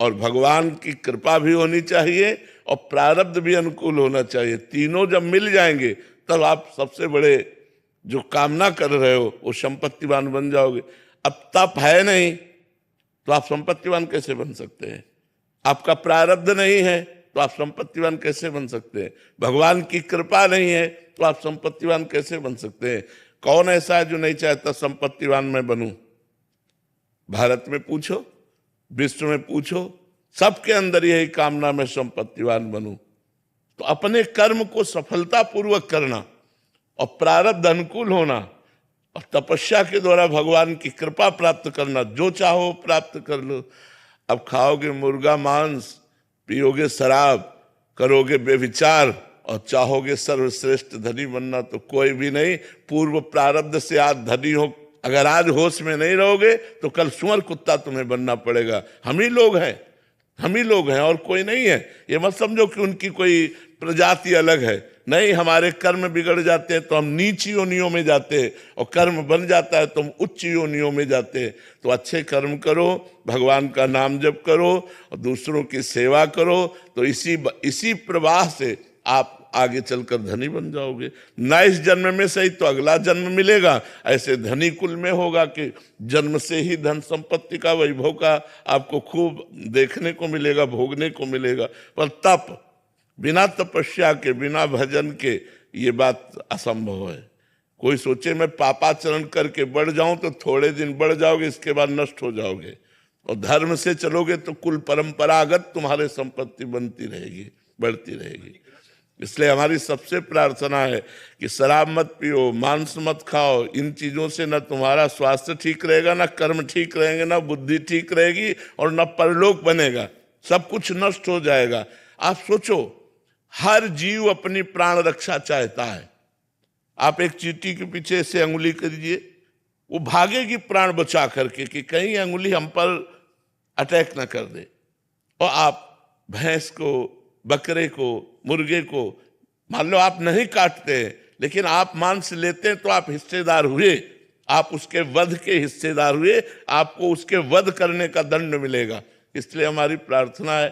और भगवान की कृपा भी होनी चाहिए और प्रारब्ध भी अनुकूल होना चाहिए। तीनों जब मिल जाएंगे तब आप सबसे बड़े जो कामना कर रहे हो वो संपत्तिवान बन जाओगे। अब तप है नहीं तो आप संपत्तिवान कैसे बन सकते हैं? आपका प्रारब्ध नहीं है तो आप संपत्तिवान कैसे बन सकते हैं? भगवान की कृपा नहीं है तो आप संपत्तिवान कैसे बन सकते हैं? कौन ऐसा है जो नहीं चाहता संपत्तिवान मैं बनूं? भारत में पूछो, विश्व में पूछो, सबके अंदर यही कामना मैं संपत्तिवान बनूं। तो अपने कर्म को सफलतापूर्वक करना और प्रारब्ध अनुकूल होना और तपस्या के द्वारा भगवान की कृपा प्राप्त करना, जो चाहो प्राप्त कर लो। अब खाओगे मुर्गा मांस, पियोगे शराब, करोगे बेविचार और चाहोगे सर्वश्रेष्ठ धनी बनना तो कोई भी नहीं। पूर्व प्रारब्ध से आज धनी हो, अगर आज होश में नहीं रहोगे तो कल सुअर कुत्ता तुम्हें बनना पड़ेगा। हम ही लोग हैं और कोई नहीं है। ये मत समझो कि उनकी कोई प्रजाति अलग है, नहीं। हमारे कर्म बिगड़ जाते हैं तो हम नीच योनियों में जाते हैं और कर्म बन जाता है तो हम उच्च योनियों में जाते हैं। तो अच्छे कर्म करो, भगवान का नाम जप करो और दूसरों की सेवा करो, तो इसी प्रवाह से आप आगे चलकर धनी बन जाओगे। ना इस जन्म में सही तो अगला जन्म मिलेगा। ऐसे धनी कुल में होगा कि जन्म से ही धन संपत्ति का, वैभव का आपको खूब देखने को मिलेगा, भोगने को मिलेगा। पर तप, बिना तपस्या के, बिना भजन के ये बात असंभव है। कोई सोचे मैं पापाचरण करके बढ़ जाऊं तो थोड़े दिन बढ़ जाओगे, इसके बाद नष्ट हो जाओगे। और धर्म से चलोगे तो कुल परंपरागत तुम्हारे संपत्ति बनती रहेगी, बढ़ती रहेगी। इसलिए हमारी सबसे प्रार्थना है कि शराब मत पियो, मांस मत खाओ। इन चीजों से न तुम्हारा स्वास्थ्य ठीक रहेगा, न कर्म ठीक रहेंगे, न बुद्धि ठीक रहेगी और न परलोक बनेगा। सब कुछ नष्ट हो जाएगा। आप सोचो, हर जीव अपनी प्राण रक्षा चाहता है। आप एक चींटी के पीछे से अंगुली करिए, वो भागेगी प्राण बचा करके कि कहीं अंगुली हम पर अटैक न कर दे। और आप भैंस को, बकरे को, मुर्गे को मान लो आप नहीं काटते हैं, लेकिन आप मांस लेते हैं तो आप हिस्सेदार हुए, आप उसके वध के हिस्सेदार हुए, आपको उसके वध करने का दंड मिलेगा। इसलिए हमारी प्रार्थना है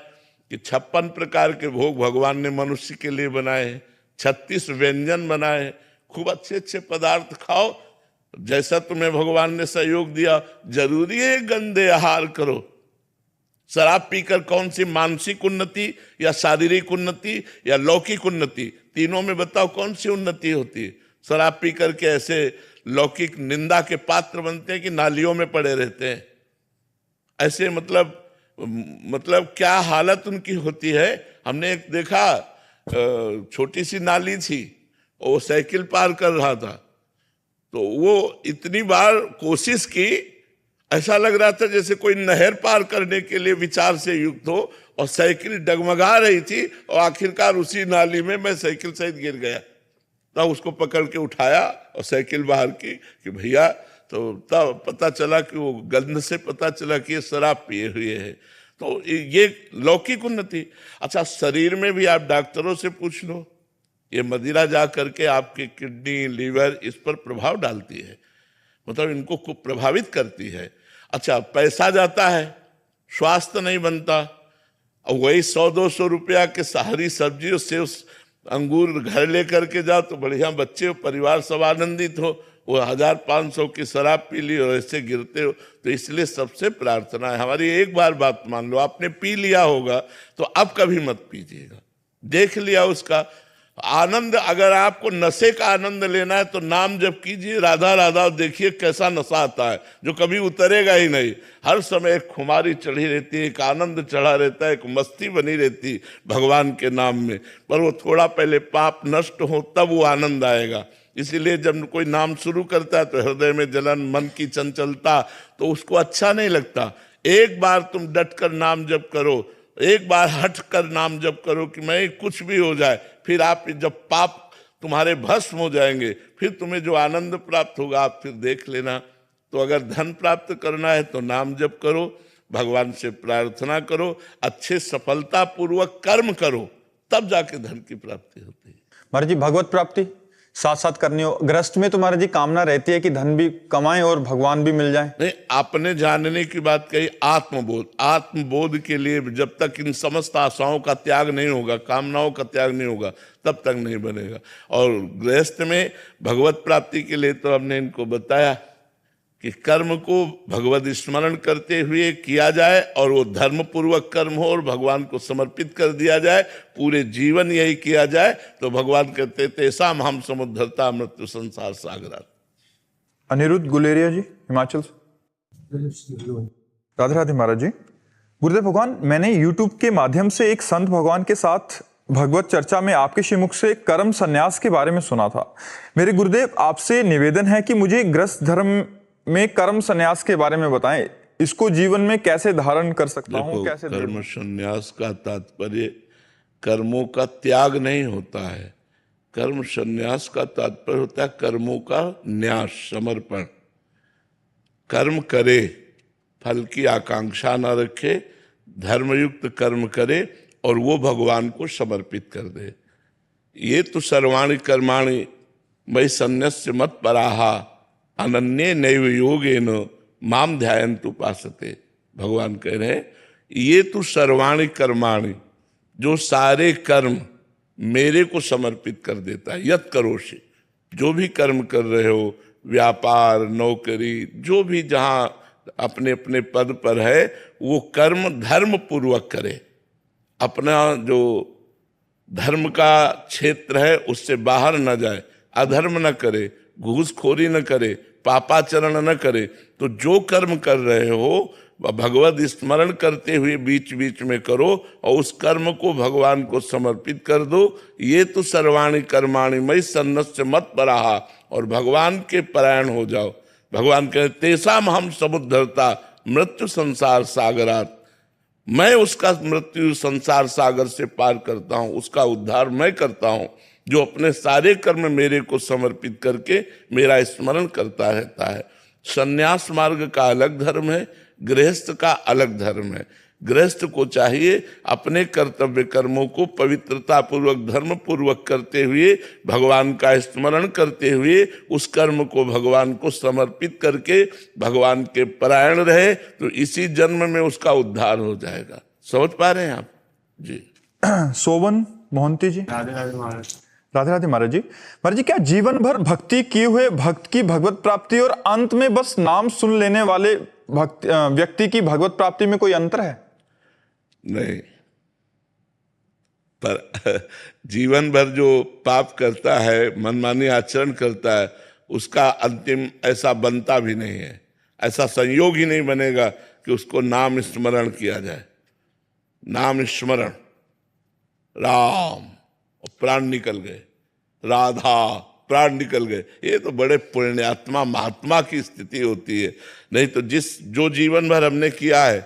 कि 56 प्रकार के भोग भगवान ने मनुष्य के लिए बनाए हैं, 36 व्यंजन बनाए हैं। खूब अच्छे अच्छे पदार्थ खाओ, जैसा तुम्हें भगवान ने सहयोग दिया। जरूरी है गंदे आहार करो। शराब पीकर कौन सी मानसिक उन्नति या शारीरिक उन्नति या लौकिक उन्नति, तीनों में बताओ कौन सी उन्नति होती है? शराब पी करके ऐसे लौकिक निंदा के पात्र बनते हैं कि नालियों में पड़े रहते हैं। ऐसे मतलब क्या हालत उनकी होती है। हमने एक देखा, छोटी सी नाली थी, वो साइकिल पार कर रहा था, तो वो इतनी बार कोशिश की, ऐसा लग रहा था जैसे कोई नहर पार करने के लिए विचार से युक्त हो, और साइकिल डगमगा रही थी और आखिरकार उसी नाली में मैं साइकिल सहित गिर गया। तब उसको पकड़ के उठाया और साइकिल बाहर की कि भैया, तो तब पता चला कि वो गंध से पता चला कि ये शराब पिए हुए है। तो ये लौकिक उन्नति। अच्छा, शरीर में भी आप डॉक्टरों से पूछ लो, ये मदिरा जा करके आपकी किडनी, लीवर इस पर प्रभाव डालती है, मतलब इनको खूब प्रभावित करती है। अच्छा, पैसा जाता है, स्वास्थ्य नहीं बनता, और वही 100-200 रुपया के हरी सब्जी और सेब अंगूर घर लेकर के जाओ तो बढ़िया बच्चे परिवार सब आनंदित हो। वो 1500 की शराब पी ली और ऐसे गिरते हो। तो इसलिए सबसे प्रार्थना है हमारी, एक बार बात मान लो, आपने पी लिया होगा तो अब कभी मत पीजिएगा। देख लिया उसका आनंद। अगर आपको नशे का आनंद लेना है तो नाम जप कीजिए, राधा राधा, देखिए कैसा नशा आता है जो कभी उतरेगा ही नहीं। हर समय एक खुमारी चढ़ी रहती है, एक आनंद चढ़ा रहता है, एक मस्ती बनी रहती भगवान के नाम में। पर वो थोड़ा पहले पाप नष्ट हो तब वो आनंद आएगा। इसीलिए जब कोई नाम शुरू करता है तो हृदय में जलन, मन की चंचलता, तो उसको अच्छा नहीं लगता। एक बार तुम डट कर नाम जप करो, एक बार हट कर नाम जप करो कि मैं कुछ भी हो जाए, फिर आप जब पाप तुम्हारे भस्म हो जाएंगे, फिर तुम्हें जो आनंद प्राप्त होगा आप फिर देख लेना। तो अगर धन प्राप्त करना है तो नाम जप करो, भगवान से प्रार्थना करो, अच्छे सफलतापूर्वक कर्म करो, तब जाके धन की प्राप्ति होती है। महाराज जी, भगवत प्राप्ति साथ साथ करनी हो। गृहस्थ में तो महाराज जी कामना रहती है कि धन भी कमाएं और भगवान भी मिल जाए। नहीं, आपने जानने की बात कही आत्मबोध। आत्मबोध के लिए जब तक इन समस्त आशाओं का त्याग नहीं होगा, कामनाओं का त्याग नहीं होगा, तब तक नहीं बनेगा। और गृहस्थ में भगवत प्राप्ति के लिए तो हमने इनको बताया कि कर्म को भगवत स्मरण करते हुए किया जाए और वो धर्म पूर्वक कर्म हो और भगवान को समर्पित कर दिया जाए, पूरे जीवन यही किया जाए तो भगवान कहते तेसाम हम समुद्धरता मृत्यु संसार सागरात। अनिरुद्ध गुलेरिया जी, हिमाचल से। राधे राधे महाराज जी। गुरुदेव भगवान, मैंने YouTube के माध्यम से एक संत भगवान के साथ भगवत चर्चा में आपके श्रीमुख से कर्म संन्यास के बारे में सुना था। मेरे गुरुदेव, आपसे निवेदन है कि मुझे गृहस्थ धर्म में कर्म संन्यास के बारे में बताएं। इसको जीवन में कैसे धारण कर सकता हूं, कैसे? कर्म संन्यास का तात्पर्य कर्मों का त्याग नहीं होता है। कर्म संन्यास का तात्पर्य होता है कर्मों का न्यास, समर्पण। कर्म करे, फल की आकांक्षा न रखे, धर्मयुक्त कर्म करे और वो भगवान को समर्पित कर दे। ये तो सर्वाणि कर्माणि मयि सन्न्यस्य मत्पराहा अनन्ये नैव योगेन माम ध्यायन्तु उपासते। भगवान कह रहे हैं ये तो सर्वाणि कर्माणि, जो सारे कर्म मेरे को समर्पित कर देता है। यत करोषि, जो भी कर्म कर रहे हो, व्यापार, नौकरी, जो भी जहाँ अपने अपने पद पर है, वो कर्म धर्म पूर्वक करे। अपना जो धर्म का क्षेत्र है उससे बाहर न जाए, अधर्म न करे, घूसखोरी न करे, पापाचरण न करे। तो जो कर्म कर रहे हो भगवत स्मरण करते हुए बीच बीच में करो और उस कर्म को भगवान को समर्पित कर दो। ये तो सर्वाणि कर्माणि मयि सन्न्यस्य मत्पराहा, और भगवान के परायण हो जाओ। भगवान कहते तेसाम हम समुद्धरता मृत्यु संसार सागरात। मैं उसका मृत्यु संसार सागर से पार करता हूँ, उसका उद्धार मैं करता हूँ, जो अपने सारे कर्म मेरे को समर्पित करके मेरा स्मरण करता रहता है। संन्यास मार्ग का अलग धर्म है, गृहस्थ का अलग धर्म है। गृहस्थ को चाहिए अपने कर्तव्य कर्मों को पवित्रता पूर्वक, धर्म पूर्वक करते हुए, भगवान का स्मरण करते हुए उस कर्म को भगवान को समर्पित करके भगवान के परायण रहे, तो इसी जन्म में उसका उद्धार हो जाएगा। समझ पा रहे हैं आप जी? सोवन मोहंती जी, राधे राधे महाराज। राधे राधे महाराज जी। महाराज जी, क्या जीवन भर भक्ति किए हुए भक्त की भगवत प्राप्ति और अंत में बस नाम सुन लेने वाले व्यक्ति की भगवत प्राप्ति में कोई अंतर है? नहीं, पर जीवन भर जो पाप करता है, मनमानी आचरण करता है, उसका अंतिम ऐसा बनता भी नहीं है। ऐसा संयोग ही नहीं बनेगा कि उसको नाम स्मरण किया जाए। नाम स्मरण, राम, प्राण निकल गए, राधा, प्राण निकल गए। ये तो बड़े पुण्यात्मा महात्मा की स्थिति होती है। नहीं तो जो जीवन भर हमने किया है,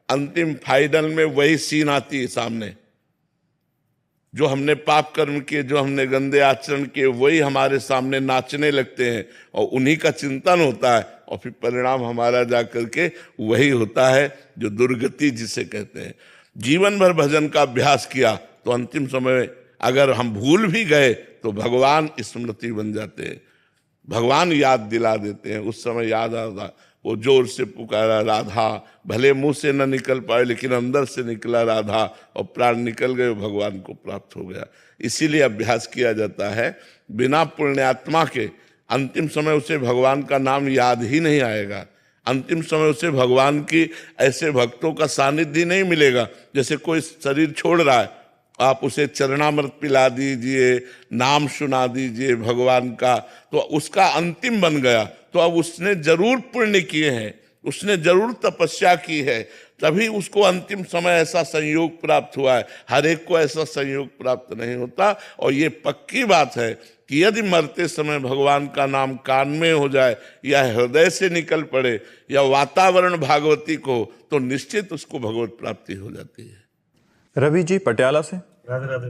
अंतिम फाइनल में वही सीन आती है सामने। जो हमने पाप कर्म किए, जो हमने गंदे आचरण किए, वही हमारे सामने नाचने लगते हैं और उन्हीं का चिंतन होता है, और फिर परिणाम हमारा जा करके वही होता है जो दुर्गति जिसे कहते हैं। जीवन भर भजन का अभ्यास किया तो अंतिम समय अगर हम भूल भी गए तो भगवान स्मृति बन जाते हैं, भगवान याद दिला देते हैं। उस समय याद आता, वो जोर से पुकारा राधा, भले मुंह से न निकल पाए लेकिन अंदर से निकला राधा, और प्राण निकल गए, भगवान को प्राप्त हो गया। इसीलिए अभ्यास किया जाता है। बिना पुण्यात्मा के अंतिम समय उसे भगवान का नाम याद ही नहीं आएगा। अंतिम समय उसे भगवान की ऐसे भक्तों का सानिध्य नहीं मिलेगा। जैसे कोई शरीर छोड़ रहा है, आप उसे चरणामृत पिला दीजिए, नाम सुना दीजिए भगवान का, तो उसका अंतिम बन गया। तो अब उसने जरूर पुण्य किए हैं, उसने जरूर तपस्या की है, तभी उसको अंतिम समय ऐसा संयोग प्राप्त हुआ है। हर एक को ऐसा संयोग प्राप्त नहीं होता। और ये पक्की बात है कि यदि मरते समय भगवान का नाम कान में हो जाए या हृदय से निकल पड़े या वातावरण भागवती को, तो निश्चित उसको भगवत प्राप्ति हो जाती है। रवि जी पटियाला से। राधे राधे।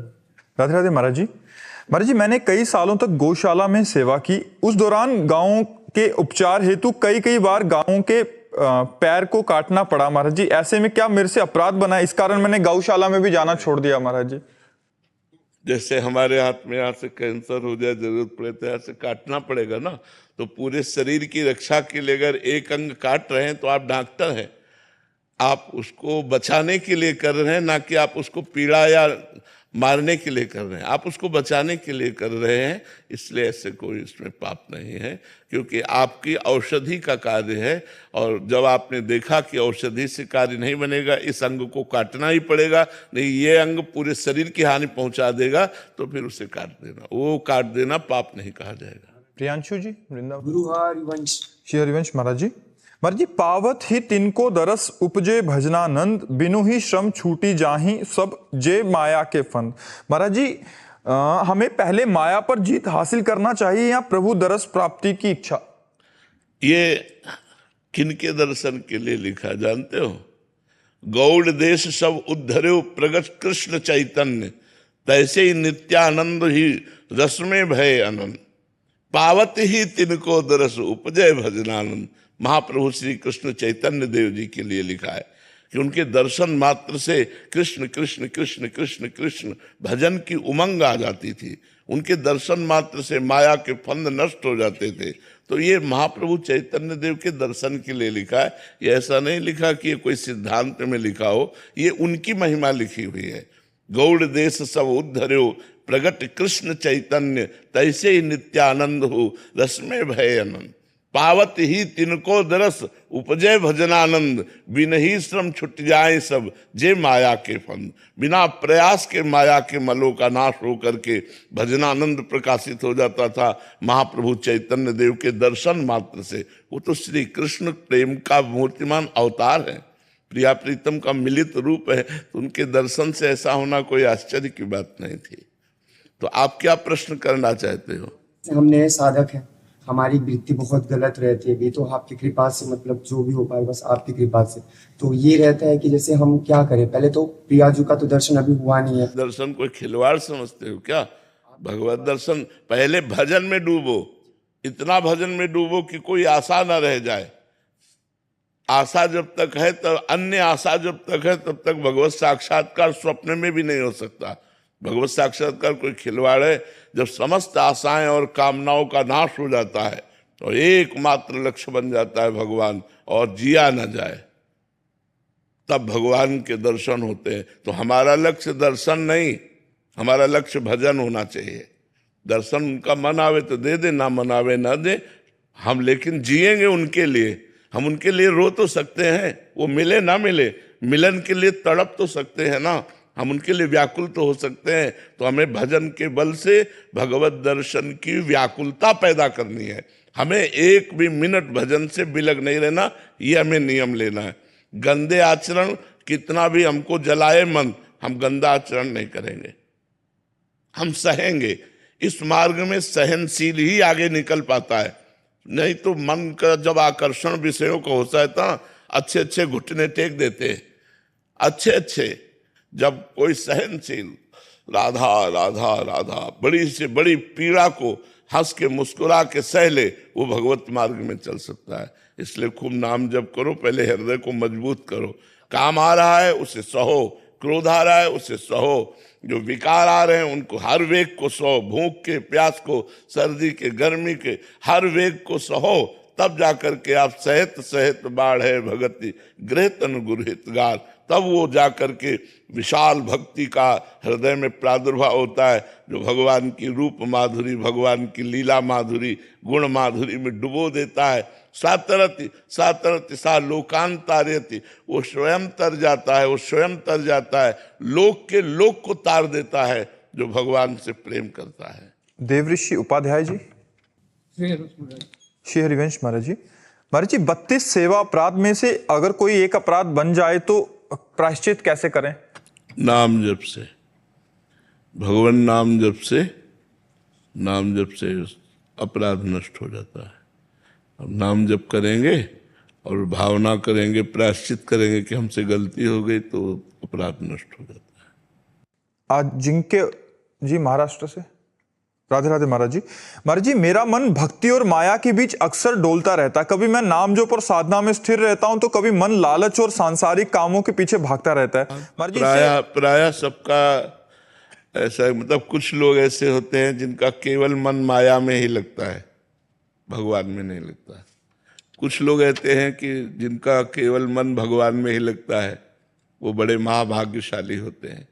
राधे राधे महाराज जी। महाराज जी, मैंने कई सालों तक गौशाला में सेवा की। उस दौरान गायों के उपचार हेतु कई बार गायों के पैर को काटना पड़ा महाराज जी। ऐसे में क्या मेरे से अपराध बना? इस कारण मैंने गौशाला में भी जाना छोड़ दिया महाराज जी। जैसे हमारे हाथ में यहाँ से कैंसर हो जाए, जरूरत पड़े तो यहाँ से काटना पड़ेगा ना। तो पूरे शरीर की रक्षा के लिए अगर एक अंग काट रहे हैं तो आप डॉक्टर हैं, आप उसको बचाने के लिए कर रहे हैं, ना कि आप उसको पीड़ा या मारने के लिए कर रहे हैं, आप उसको बचाने के लिए कर रहे हैं। इसलिए ऐसे कोई इसमें पाप नहीं है, क्योंकि आपकी औषधि का कार्य है। और जब आपने देखा कि औषधि से कार्य नहीं बनेगा, इस अंग को काटना ही पड़ेगा, नहीं ये अंग पूरे शरीर की हानि पहुंचा देगा, तो फिर उसे काट देना। वो काट देना पाप नहीं कहा जाएगा। प्रियांशु जी वृंदावन। गुरु हरिवंश। श्री हरिवंश महाराज जी। महाराज जी, पावत ही तिनको दरस उपजे भजनानंद, बिनु ही श्रम छूटी जाही सब जे माया के फंद। महाराज जी, हमें पहले माया पर जीत हासिल करना चाहिए या प्रभु दरस प्राप्ति की इच्छा? ये किनके दर्शन के लिए लिखा जानते हो? गौड़ देश सब उद्धर्यो प्रगट कृष्ण चैतन्य, तैसे ही नित्यानंद ही रस में भय अनंत, पावत ही तिनको दरस उपजय भजनानंद। महाप्रभु श्री कृष्ण चैतन्य देव जी के लिए लिखा है कि उनके दर्शन मात्र से कृष्ण कृष्ण कृष्ण कृष्ण कृष्ण भजन की उमंग आ जाती थी। उनके दर्शन मात्र से माया के फंद नष्ट हो जाते थे। तो ये महाप्रभु चैतन्य देव के दर्शन के लिए लिखा है। ये ऐसा नहीं लिखा कि ये कोई सिद्धांत में लिखा हो, ये उनकी महिमा लिखी हुई है। गौड़ देश सब उद्धर्यो प्रगट कृष्ण चैतन्य, तैसे ही नित्यानंद हो रस में भय अनंत, पावत ही तिनको दरस उपजय भजनानंद, बिन ही श्रम छुट जाए सब जे माया के फंद। बिना प्रयास के माया के मलों का नाश होकर के भजनानंद प्रकाशित हो जाता था महाप्रभु चैतन्य देव के दर्शन मात्र से। वो तो श्री कृष्ण प्रेम का मूर्तिमान अवतार है, प्रिया प्रीतम का मिलित रूप है। तो उनके दर्शन से ऐसा होना कोई आश्चर्य की बात नहीं थी। तो आप क्या प्रश्न करना चाहते हो? हमने साधक हैं, हमारी वृत्ति बहुत गलत रहती है, भी तो आपकी कृपा से मतलब जो भी हो पाए बस आपकी कृपा से। तो ये रहता है कि जैसे हम क्या करें, पहले तो प्रियाजू का तो दर्शन अभी हुआ नहीं है। दर्शन कोई खिलवाड़ समझते हो क्या? भगवत दर्शन पहले भजन में डूबो, इतना भजन में डूबो कि कोई आशा ना रह जाए। आशा जब तक है तब, अन्य आशा जब तक है तब तक भगवत साक्षात्कार स्वप्न में भी नहीं हो सकता। भगवत साक्षात्कार कोई खिलवाड़ है। जब समस्त आशाएं और कामनाओं का नाश हो जाता है तो एकमात्र लक्ष्य बन जाता है भगवान, और जिया न जाए, तब भगवान के दर्शन होते हैं। तो हमारा लक्ष्य दर्शन नहीं, हमारा लक्ष्य भजन होना चाहिए। दर्शन उनका मन आवे तो दे दे, ना मन आवे ना दे, हम लेकिन जिएंगे उनके लिए। हम उनके लिए रो तो सकते हैं, वो मिले ना मिले, मिलन के लिए तड़प तो सकते हैं ना, हम उनके लिए व्याकुल तो हो सकते हैं। तो हमें भजन के बल से भगवत दर्शन की व्याकुलता पैदा करनी है। हमें एक भी मिनट भजन से बिलग नहीं रहना, ये हमें नियम लेना है। गंदे आचरण कितना भी हमको जलाए मन, हम गंदा आचरण नहीं करेंगे, हम सहेंगे। इस मार्ग में सहनशील ही आगे निकल पाता है। नहीं तो मन का जब आकर्षण विषयों का होता है तो अच्छे अच्छे घुटने टेक देते हैं, अच्छे अच्छे। जब कोई सहनशील राधा राधा राधा बड़ी से बड़ी पीड़ा को हंस के मुस्कुरा के सह ले, वो भगवत मार्ग में चल सकता है। इसलिए खूब नाम जप करो, पहले हृदय को मजबूत करो। काम आ रहा है उसे सहो, क्रोध आ रहा है उसे सहो, जो विकार आ रहे हैं उनको हर वेग को सहो, भूख के प्यास को, सर्दी के गर्मी के हर वेग को सहो, तब जाकर के आप सहित सहित बाढ़ है भगति गृह तन गुरहितगार, तब वो जाकर के विशाल भक्ति का हृदय में प्रादुर्भाव होता है, जो भगवान की रूप माधुरी, भगवान की लीला माधुरी, गुण माधुरी में डुबो देता है। सातरति सातरति सा लोकांतार्यति, वो स्वयं तर जाता है, वो स्वयं तर जाता है, लोक के लोक को तार देता है जो भगवान से प्रेम करता है। देवऋषि उपाध्याय जी। श्री हरिवंश महाराज जी। महाराज जी, 32 सेवा अपराध में से अगर कोई एक अपराध बन जाए तो प्रायश्चित कैसे करें? नाम जप से, भगवान नाम जप से, नाम जप से अपराध नष्ट हो जाता है। अब नाम जप करेंगे और भावना करेंगे, प्रायश्चित करेंगे कि हमसे गलती हो गई, तो अपराध नष्ट हो जाता है। आज जिनके जी महाराष्ट्र से। राधे राधे महाराज जी। महाराज जी, मेरा मन भक्ति और माया के बीच अक्सर डोलता रहता है। कभी मैं नाम जोप और साधना में स्थिर रहता हूं तो कभी मन लालच और सांसारिक कामों के पीछे भागता रहता है। महाराज जी, प्राय सबका ऐसा मतलब कुछ लोग ऐसे होते हैं जिनका केवल मन माया में ही लगता है, भगवान में नहीं लगता। कुछ लोग ऐसे हैं कि जिनका केवल मन भगवान में ही लगता है, वो बड़े महाभाग्यशाली होते हैं।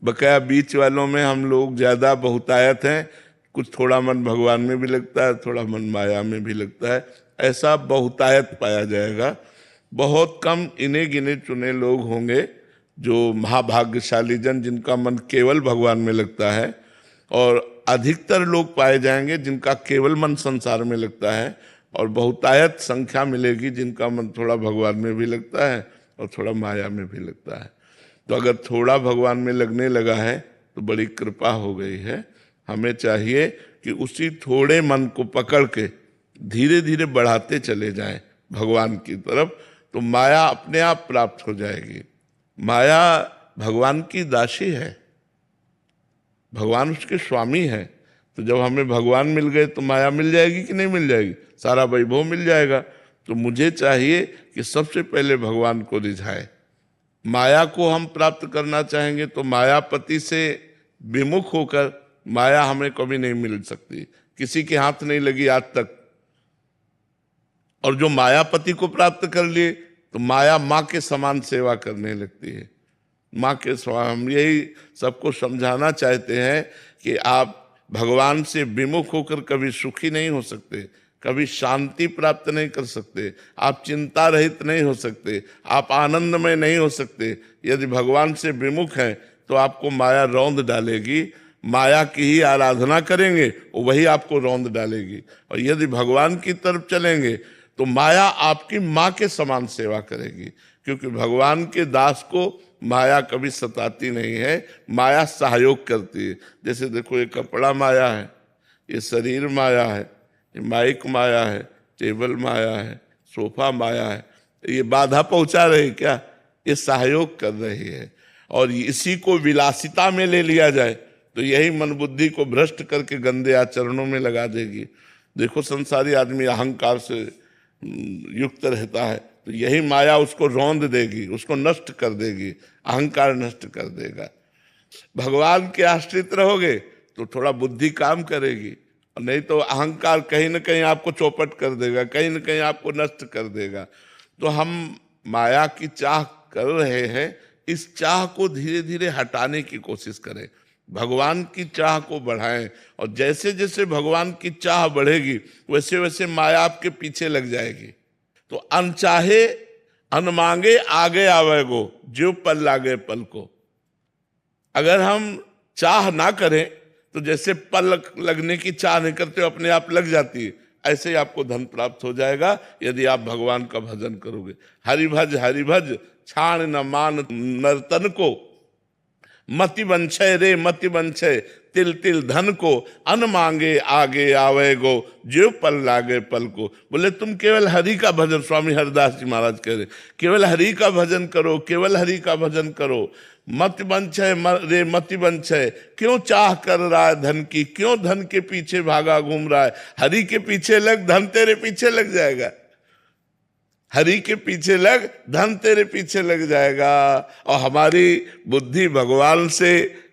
बकाया बीच वालों में हम लोग ज्यादा बहुतायत हैं, कुछ थोड़ा मन भगवान में भी लगता है, थोड़ा मन माया में भी लगता है, ऐसा बहुतायत पाया जाएगा। बहुत कम इन्हें गिने चुने लोग होंगे जो महाभाग्यशाली जन जिनका मन केवल भगवान में लगता है, और अधिकतर लोग पाए जाएंगे जिनका केवल मन संसार में लगता है, और बहुतायत संख्या मिलेगी जिनका मन थोड़ा भगवान में भी लगता है और थोड़ा माया में भी लगता है। तो अगर थोड़ा भगवान में लगने लगा है तो बड़ी कृपा हो गई है। हमें चाहिए कि उसी थोड़े मन को पकड़ के धीरे धीरे बढ़ाते चले जाएं भगवान की तरफ, तो माया अपने आप प्राप्त हो जाएगी। माया भगवान की दासी है, भगवान उसके स्वामी है। तो जब हमें भगवान मिल गए तो माया मिल जाएगी कि नहीं मिल जाएगी, सारा वैभव मिल जाएगा। तो मुझे चाहिए कि सबसे पहले भगवान को रिझाए। माया को हम प्राप्त करना चाहेंगे तो मायापति से विमुख होकर माया हमें कभी नहीं मिल सकती, किसी के हाथ नहीं लगी आज तक। और जो मायापति को प्राप्त कर लिए तो माया माँ के समान सेवा करने लगती है, माँ के समान। हम यही सबको समझाना चाहते हैं कि आप भगवान से विमुख होकर कभी सुखी नहीं हो सकते, कभी शांति प्राप्त नहीं कर सकते, आप चिंता रहित नहीं हो सकते, आप आनंदमय नहीं हो सकते। यदि भगवान से विमुख हैं तो आपको माया रौंद डालेगी, माया की ही आराधना करेंगे वही आपको रौंद डालेगी। और यदि भगवान की तरफ चलेंगे तो माया आपकी माँ के समान सेवा करेगी, क्योंकि भगवान के दास को माया कभी सताती नहीं है, माया सहयोग करती है। जैसे देखो, ये कपड़ा माया है, ये शरीर माया है, ये माइक माया है, टेबल माया है, सोफा माया है। ये बाधा पहुंचा रही क्या? ये सहयोग कर रही है। और इसी को विलासिता में ले लिया जाए तो यही मन बुद्धि को भ्रष्ट करके गंदे आचरणों में लगा देगी। देखो, संसारी आदमी अहंकार से युक्त रहता है तो यही माया उसको रौंद देगी, उसको नष्ट कर देगी, अहंकार नष्ट कर देगा। भगवान के आश्रित रहोगे तो थोड़ा बुद्धि काम करेगी, और नहीं तो अहंकार कहीं ना कहीं आपको चौपट कर देगा, कहीं ना कहीं आपको नष्ट कर देगा। तो हम माया की चाह कर रहे हैं, इस चाह को धीरे धीरे हटाने की कोशिश करें, भगवान की चाह को बढ़ाएं। और जैसे जैसे भगवान की चाह बढ़ेगी वैसे वैसे माया आपके पीछे लग जाएगी। तो अनचाहे अनमांगे आगे आवेगो, जो पल लागे पल को। अगर हम चाह ना करें तो जैसे पल लगने की चाह नहीं करते अपने आप लग जाती है, ऐसे ही आपको धन प्राप्त हो जाएगा यदि आप भगवान का भजन करोगे। हरि भज छाण न मान नर्तन को, मति बंछय रे मति बंछय तिल तिल धन को, अन मांगे आगे आवे गो, जो पल लागे पल को। बोले तुम केवल हरि का भजन, स्वामी हरिदास जी महाराज कह रहे, केवल हरि का भजन करो, केवल हरि का भजन करो। मत बंछय रे मति बंछय, क्यों चाह कर रहा है धन की, क्यों धन के पीछे भागा घूम रहा है। हरि के पीछे लग, धन तेरे पीछे लग जाएगा। हरि के पीछे लग, धन तेरे पीछे लग जाएगा। और हमारी बुद्धि भगवान से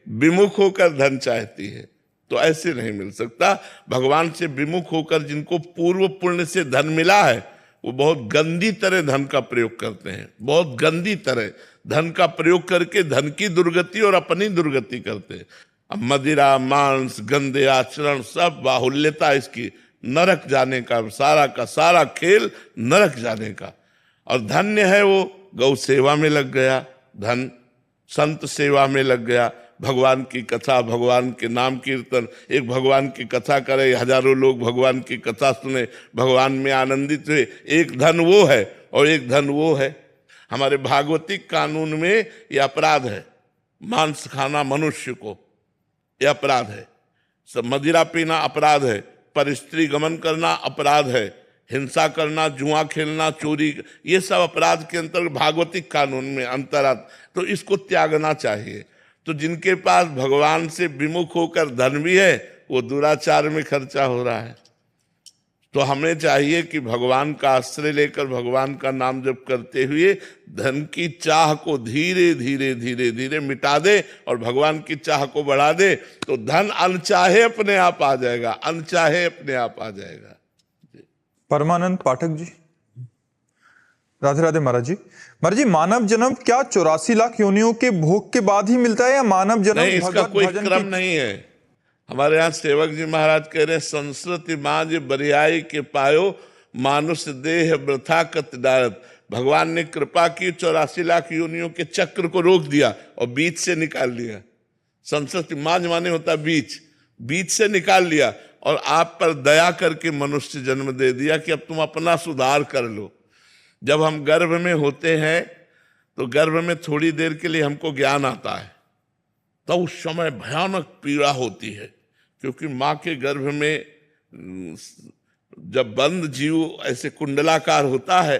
विमुख होकर धन चाहती है, तो ऐसे नहीं मिल सकता। भगवान से विमुख होकर जिनको पूर्व पुण्य से धन मिला है वो बहुत गंदी तरह धन का प्रयोग करते हैं, बहुत गंदी तरह धन का प्रयोग करके धन की दुर्गति और अपनी दुर्गति करते हैं। अब मदिरा, मांस, गंदे आचरण, सब बाहुल्यता इसकी, नरक जाने का सारा खेल नरक जाने का। और धन्य है वो गौ सेवा में लग गया, धन संत सेवा में लग गया, भगवान की कथा, भगवान के नाम कीर्तन। एक भगवान की कथा करे, हजारों लोग भगवान की कथा सुने, भगवान में आनंदित हुए। एक धन वो है और एक धन वो है। हमारे भागवतिक कानून में ये अपराध है, मांस खाना मनुष्य को ये अपराध है, सब मदिरा पीना अपराध है, पर स्त्री गमन करना अपराध है, हिंसा करना, जुआ खेलना, चोरी, ये सब अपराध के अंतर्गत भागवतिक कानून में अंतरात। तो इसको त्यागना चाहिए। तो जिनके पास भगवान से विमुख होकर धन भी है वो दुराचार में खर्चा हो रहा है, तो हमें चाहिए कि भगवान का आश्रय लेकर भगवान का नाम जप करते हुए धन की चाह को धीरे धीरे धीरे धीरे मिटा दे और भगवान की चाह को बढ़ा दे, तो धन अनचाहे अपने आप आ जाएगा, अनचाहे अपने आप आ जाएगा। परमानंद पाठक जी। राधे राधे महाराज जी। महाराज जी, मानव जन्म क्या 84 लाख योनियों के भोग के बाद ही मिलता है या मानव जन्म नहीं, इसका भगवत कोई भजन क्रम की... नहीं है। हमारे यहाँ सेवक जी महाराज कह रहे हैं, संस्कृति माज बरियाई के पायो मानुष देह वृथा कत डारत। भगवान ने कृपा की, 84 लाख योनियों के चक्र को रोक दिया और बीच से निकाल लिया। संस्कृति माज माने होता बीच, बीच से निकाल लिया और आप पर दया करके मनुष्य जन्म दे दिया कि अब तुम अपना सुधार कर लो। जब हम गर्भ में होते हैं तो गर्भ में थोड़ी देर के लिए हमको ज्ञान आता है, तो उस समय भयानक पीड़ा होती है, क्योंकि माँ के गर्भ में जब बंद जीव ऐसे कुंडलाकार होता है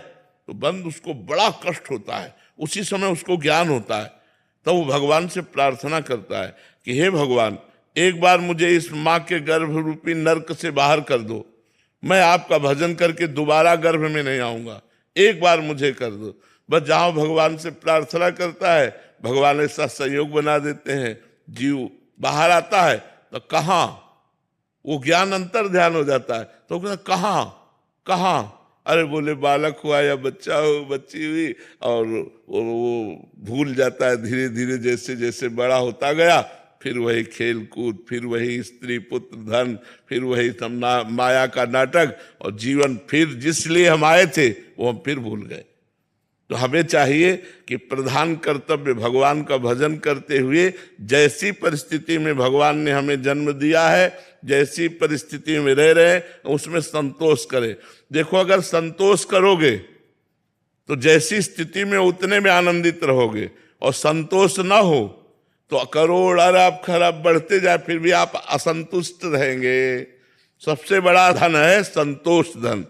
तो बंद उसको बड़ा कष्ट होता है। उसी समय उसको ज्ञान होता है, तब वो भगवान से प्रार्थना करता है कि हे भगवान, एक बार मुझे इस माँ के गर्भ रूपी नरक से बाहर कर दो, मैं आपका भजन करके दोबारा गर्भ में नहीं आऊंगा, एक बार मुझे कर दो। बस जहां भगवान से प्रार्थना करता है, भगवान ऐसा संयोग बना देते हैं, जीव बाहर आता है तो कहाँ वो ज्ञान अंतर ध्यान हो जाता है, तो कहता कहाँ कहाँ, अरे बोले बालक हुआ या बच्चा हो बच्ची हुई, और वो भूल जाता है धीरे धीरे, जैसे जैसे बड़ा होता गया, फिर वही खेल कूद, फिर वही स्त्री पुत्र धन, फिर वही माया का नाटक, और जीवन फिर जिस लिए हम आए थे वो हम फिर भूल गए। तो हमें चाहिए कि प्रधान कर्तव्य भगवान का भजन करते हुए, जैसी परिस्थिति में भगवान ने हमें जन्म दिया है, जैसी परिस्थिति में रह रहे हैं, उसमें संतोष करें। देखो, अगर संतोष करोगे तो जैसी स्थिति में उतने में आनंदित रहोगे, और संतोष ना हो तो करोड़ अरब खरब बढ़ते जाए फिर भी आप असंतुष्ट रहेंगे। सबसे बड़ा धन है संतोष धन।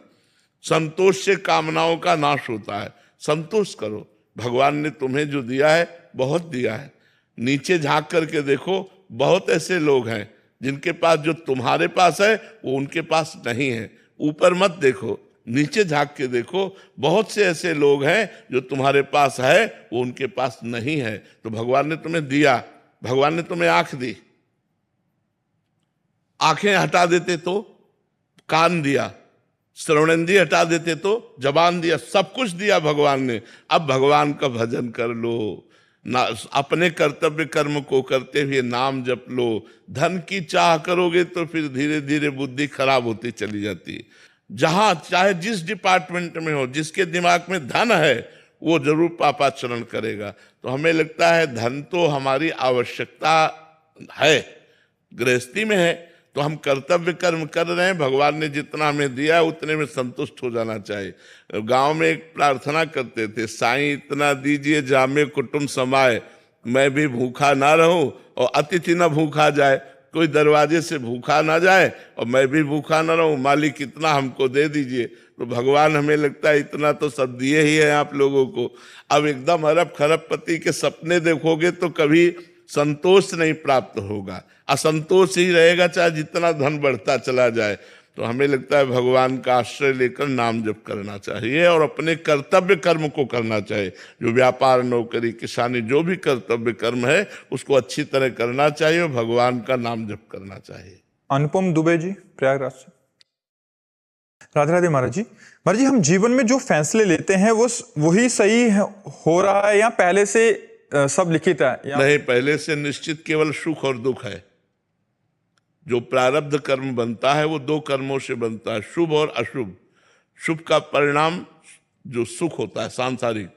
संतोष से कामनाओं का नाश होता है। संतोष करो, भगवान ने तुम्हें जो दिया है बहुत दिया है। नीचे झांक करके देखो, बहुत ऐसे लोग हैं जिनके पास जो तुम्हारे पास है वो उनके पास नहीं है। ऊपर मत देखो, नीचे झांक के देखो, बहुत से ऐसे लोग हैं जो तुम्हारे पास है वो उनके पास नहीं है। तो भगवान ने तुम्हें दिया, भगवान ने तुम्हें आंख दी, आंखें हटा देते तो कान दिया, श्रवणेंद्रिय हटा देते तो जबान दिया, सब कुछ दिया भगवान ने। अब भगवान का भजन कर लो, ना अपने कर्तव्य कर्म को करते हुए नाम जप लो। धन की चाह करोगे तो फिर धीरे धीरे बुद्धि खराब होती चली जाती है। जहां चाहे जिस डिपार्टमेंट में हो, जिसके दिमाग में धन है वो जरूर पापाचरण करेगा। तो हमें लगता है धन तो हमारी आवश्यकता है, गृहस्थी में है तो हम कर्तव्य कर्म कर रहे हैं, भगवान ने जितना हमें दिया है उतने में संतुष्ट हो जाना चाहिए। गांव में एक प्रार्थना करते थे, साईं इतना दीजिए जामे कुटुंब समाए, मैं भी भूखा ना रहूं और अतिथि ना भूखा जाए, कोई दरवाजे से भूखा ना जाए और मैं भी भूखा ना रहूं, मालिक इतना हमको दे दीजिए। तो भगवान हमें लगता है इतना तो सब दिए ही है आप लोगों को। अब एकदम अरब खरबपति के सपने देखोगे तो कभी संतोष नहीं प्राप्त होगा, असंतोष ही रहेगा चाहे जितना धन बढ़ता चला जाए। तो हमें लगता है भगवान का आश्रय लेकर नाम जप करना चाहिए और अपने कर्तव्य कर्म को करना चाहिए। जो व्यापार, नौकरी, किसानी, जो भी कर्तव्य कर्म है उसको अच्छी तरह करना चाहिए और भगवान का नाम जप करना चाहिए। अनुपम दुबे जी, प्रयागराज से। राधे राधे महाराज जी। महाराज जी, हम जीवन में जो फैसले लेते हैं वो वही सही हो रहा है या पहले से सब लिखित है? नहीं, पहले से निश्चित केवल सुख और दुख है। जो प्रारब्ध कर्म बनता है वो दो कर्मों से बनता है, शुभ और अशुभ। शुभ का परिणाम जो सुख होता है सांसारिक,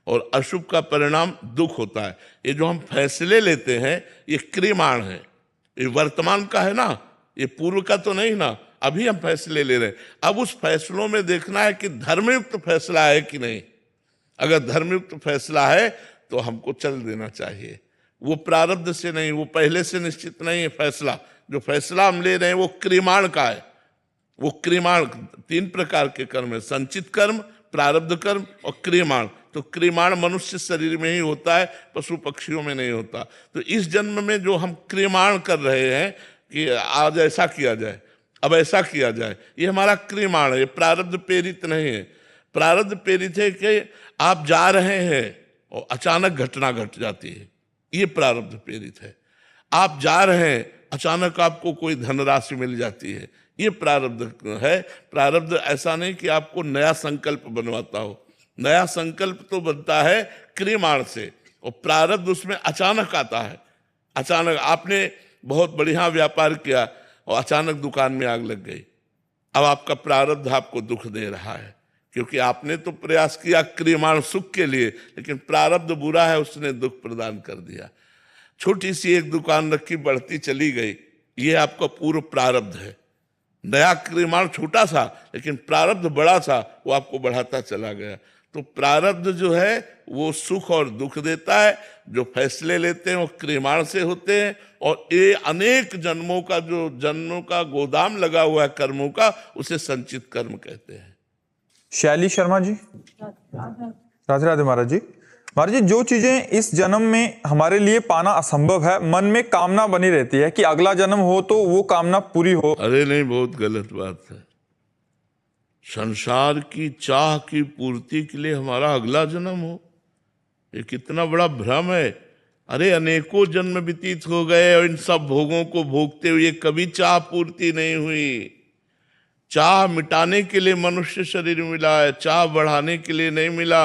और अशुभ का परिणाम दुख होता है। ये जो हम फैसले लेते हैं ये क्रियमाण है, ये वर्तमान का है ना, ये पूर्व का तो नहीं ना। अभी हम फैसले ले रहे हैं, अब उस फैसलों में देखना है कि धर्मयुक्त फैसला है कि नहीं। अगर धर्मयुक्त फैसला है तो हमको चल देना चाहिए। वो प्रारब्ध से नहीं, वो पहले से निश्चित नहीं है फैसला। जो फैसला हम ले रहे हैं वो क्रियमाण का है। वो क्रियमाण, तीन प्रकार के कर्म है, संचित कर्म, प्रारब्ध कर्म और क्रियमाण। तो क्रियमाण मनुष्य शरीर में ही होता है, पशु पक्षियों में नहीं होता। तो इस जन्म में जो हम क्रियमाण कर रहे हैं कि आज ऐसा किया जाए, अब ऐसा किया जाए। ये हमारा क्रियमाण है, ये प्रारब्ध प्रेरित नहीं है। प्रारब्ध प्रेरित है कि आप जा रहे हैं और अचानक घटना घट जाती है, ये प्रारब्ध प्रेरित है। आप जा रहे हैं, अचानक आपको कोई धनराशि मिल जाती है, ये प्रारब्ध है। प्रारब्ध ऐसा नहीं कि आपको नया संकल्प बनवाता हो, नया संकल्प तो बनता है क्रियमाण से, और प्रारब्ध उसमें अचानक आता है। अचानक आपने बहुत बढ़िया व्यापार किया और अचानक दुकान में आग लग गई, अब आपका प्रारब्ध आपको दुख दे रहा है, क्योंकि आपने तो प्रयास किया क्रियमाण सुख के लिए, लेकिन प्रारब्ध बुरा है, उसने दुख प्रदान कर दिया। छोटी सी एक दुकान रखी, बढ़ती चली गई, ये आपका पूर्व प्रारब्ध है। नया क्रियमाण छोटा सा, लेकिन प्रारब्ध बड़ा था, वो आपको बढ़ाता चला गया। तो प्रारब्ध जो है वो सुख और दुख देता है। जो फैसले लेते हैं वो क्रियमाण से होते हैं, और ये अनेक जन्मों का, जो जन्मों का गोदाम लगा हुआ है कर्मों का, उसे संचित कर्म कहते हैं। शैली शर्मा जी। राधे राधे महाराज जी। महाराज जी, जो चीजें इस जन्म में हमारे लिए पाना असंभव है, मन में कामना बनी रहती है कि अगला जन्म हो तो वो कामना पूरी हो। अरे नहीं, बहुत गलत बात है। संसार की चाह की पूर्ति के लिए हमारा अगला जन्म हो, ये कितना बड़ा भ्रम है। अरे अनेकों जन्म व्यतीत हो गए और इन सब भोगों को भोगते हुए कभी चाह पूर्ति नहीं हुई। चाह मिटाने के लिए मनुष्य शरीर मिला है, चाह बढ़ाने के लिए नहीं मिला।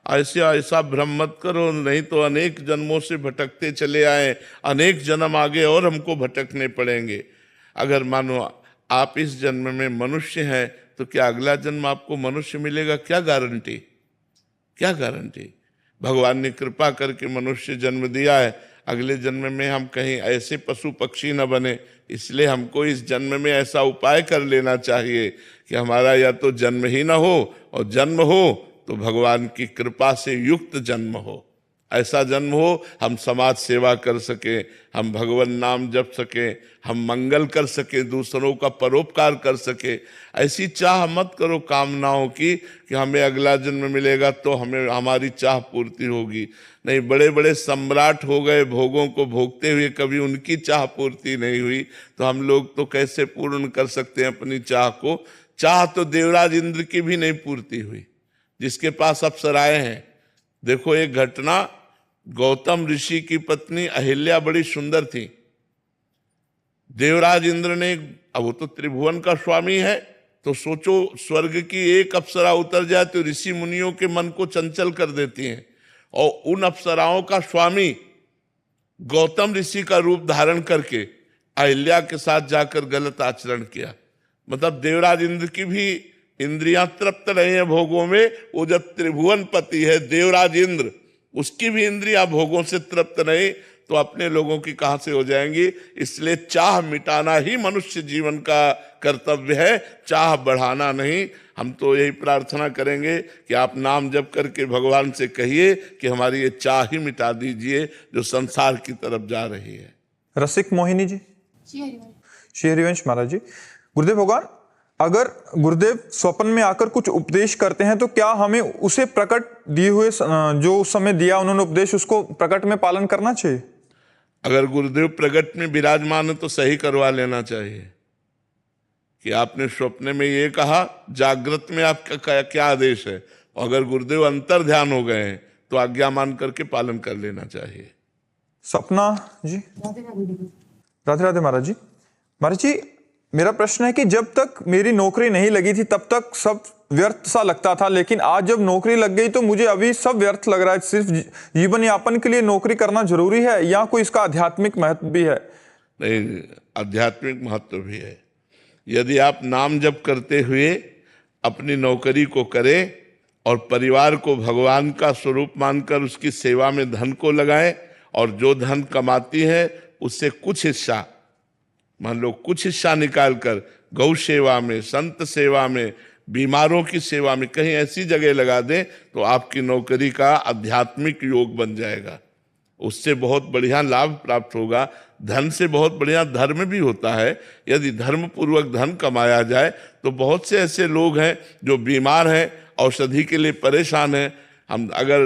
ऐसा भ्रम मत करो, नहीं तो अनेक जन्मों से भटकते चले आए, अनेक जन्म आगे और हमको भटकने पड़ेंगे। अगर मानो आप इस जन्म में मनुष्य हैं, तो क्या अगला जन्म आपको मनुष्य मिलेगा? क्या गारंटी, क्या गारंटी? भगवान ने कृपा करके मनुष्य जन्म दिया है, अगले जन्म में हम कहीं ऐसे पशु पक्षी न बने। इसलिए हमको इस जन्म में ऐसा उपाय कर लेना चाहिए कि हमारा या तो जन्म ही ना हो, और जन्म हो तो भगवान की कृपा से युक्त जन्म हो। ऐसा जन्म हो हम समाज सेवा कर सके, हम भगवान नाम जप सके, हम मंगल कर सके, दूसरों का परोपकार कर सके। ऐसी चाह मत करो कामनाओं की कि हमें अगला जन्म मिलेगा तो हमें हमारी चाह पूर्ति होगी। नहीं, बड़े बड़े सम्राट हो गए, भोगों को भोगते हुए कभी उनकी चाह पूर्ति नहीं हुई, तो हम लोग तो कैसे पूर्ण कर सकते हैं अपनी चाह को? चाह तो देवराज इंद्र की भी नहीं पूर्ति हुई, जिसके पास अप्सराएं हैं। देखो एक घटना, गौतम ऋषि की पत्नी अहिल्या बड़ी सुंदर थी। देवराज इंद्र ने, अब वो तो त्रिभुवन का स्वामी है, तो सोचो स्वर्ग की एक अप्सरा उतर जाए तो ऋषि मुनियों के मन को चंचल कर देती हैं। और उन अप्सराओं का स्वामी गौतम ऋषि का रूप धारण करके अहिल्या के साथ जाकर गलत आचरण किया। मतलब देवराज इंद्र की भी इंद्रियां तृप्त नहीं है भोगों में। वो जब त्रिभुवन पति है देवराज इंद्र, उसकी भी इंद्रियां भोगों से तृप्त नहीं, तो अपने लोगों की कहां से हो जाएंगी? इसलिए चाह मिटाना ही मनुष्य जीवन का कर्तव्य है, चाह बढ़ाना नहीं। हम तो यही प्रार्थना करेंगे कि आप नाम जप करके भगवान से कहिए कि हमारी ये चाह ही मिटा दीजिए जो संसार की तरफ जा रही है। रसिक मोहिनी जी। श्री हरिवंश महाराज जी। गुरुदेव भगवान, अगर गुरुदेव स्वप्न में आकर कुछ उपदेश करते हैं तो क्या हमें उसे प्रकट दिए हुए जो उस समय दिया उन्होंने उपदेश, उसको प्रकट में पालन करना चाहिए? अगर गुरुदेव प्रकट में विराजमान है तो सही करवा लेना चाहिए कि आपने स्वप्न में ये कहा, जागृत में आपका क्या आदेश है। अगर गुरुदेव अंतर ध्यान हो गए हैं तो आज्ञा मान करके पालन कर लेना चाहिए। सपना जी। राधे राधे महाराज जी। महाराज जी, मेरा प्रश्न है कि जब तक मेरी नौकरी नहीं लगी थी तब तक सब व्यर्थ सा लगता था, लेकिन आज जब नौकरी लग गई तो मुझे अभी सब व्यर्थ लग रहा है। सिर्फ जीवन यापन के लिए नौकरी करना जरूरी है या कोई इसका आध्यात्मिक महत्व भी है? नहीं, आध्यात्मिक महत्व भी है। यदि आप नाम जप करते हुए अपनी नौकरी को करें और परिवार को भगवान का स्वरूप मानकर उसकी सेवा में धन को लगाएं, और जो धन कमाती है उससे कुछ हिस्सा, मान लो कुछ हिस्सा निकालकर गौ सेवा में, संत सेवा में, बीमारों की सेवा में कहीं ऐसी जगह लगा दें, तो आपकी नौकरी का आध्यात्मिक योग बन जाएगा। उससे बहुत बढ़िया लाभ प्राप्त होगा। धन से बहुत बढ़िया धर्म भी होता है। यदि धर्म पूर्वक धन कमाया जाए तो बहुत से ऐसे लोग हैं जो बीमार हैं, औषधि के लिए परेशान हैं। हम अगर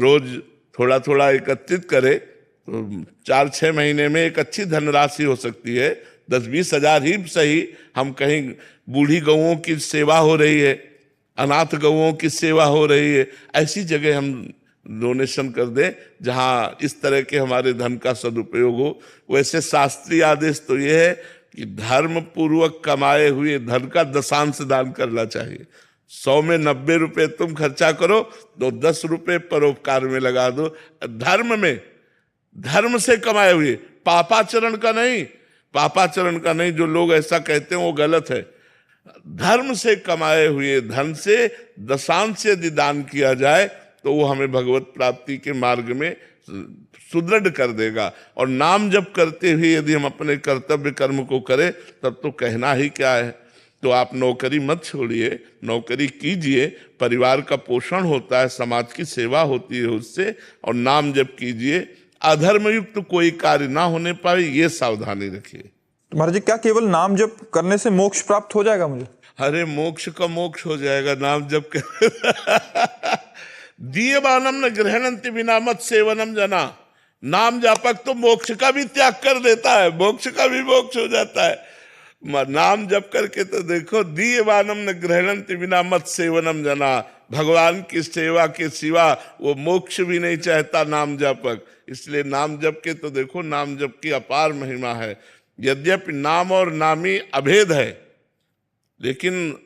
रोज थोड़ा थोड़ा एकत्रित करें तो 4-6 महीने में एक अच्छी धनराशि हो सकती है, 10-20 हजार ही सही, हम कहीं बूढ़ी गौओं की सेवा हो रही है, अनाथ गौओं की सेवा हो रही है, ऐसी जगह हम डोनेशन कर दें जहाँ इस तरह के हमारे धन का सदुपयोग हो। वैसे शास्त्रीय आदेश तो ये है कि धर्म पूर्वक कमाए हुए धन का दशांश दान करना चाहिए। 100 में 90 रुपए तुम खर्चा करो तो 10 रुपए परोपकार में लगा दो। धर्म में, धर्म से कमाए हुए, पापाचरण का नहीं, पापाचरण का नहीं। जो लोग ऐसा कहते हैं वो गलत है। धर्म से कमाए हुए धन से दशांश यदि दान किया जाए तो वो हमें भगवत प्राप्ति के मार्ग में सुदृढ़ कर देगा। और नाम जप करते हुए यदि हम अपने कर्तव्य कर्म को करें तब तो कहना ही क्या है। तो आप नौकरी मत छोड़िए, नौकरी कीजिए, परिवार का पोषण होता है, समाज की सेवा होती है उससे, और नाम जप कीजिए। अधर्मयुक्त कोई कार्य ना होने पाए ये सावधानी रखिए। महाराज जी, क्या केवल नाम जप करने से मोक्ष प्राप्त हो जाएगा मुझे? अरे मोक्ष का मोक्ष हो जाएगा नाम जप कर। दीयमानम न गृहणन्ति विना मत सेवनम जना। नाम जापक तो मोक्ष का भी त्याग कर देता है, मोक्ष का भी मोक्ष हो जाता है। नाम जप करके तो देखो, दीयमानम न गृहणन्ति विना मत सेवनम जना। भगवान की सेवा के सिवा वो मोक्ष भी नहीं चाहता नाम जापक। इसलिए नाम जप के तो देखो, नाम जप की अपार महिमा है। यद्यपि नाम और नामी अभेद है, लेकिन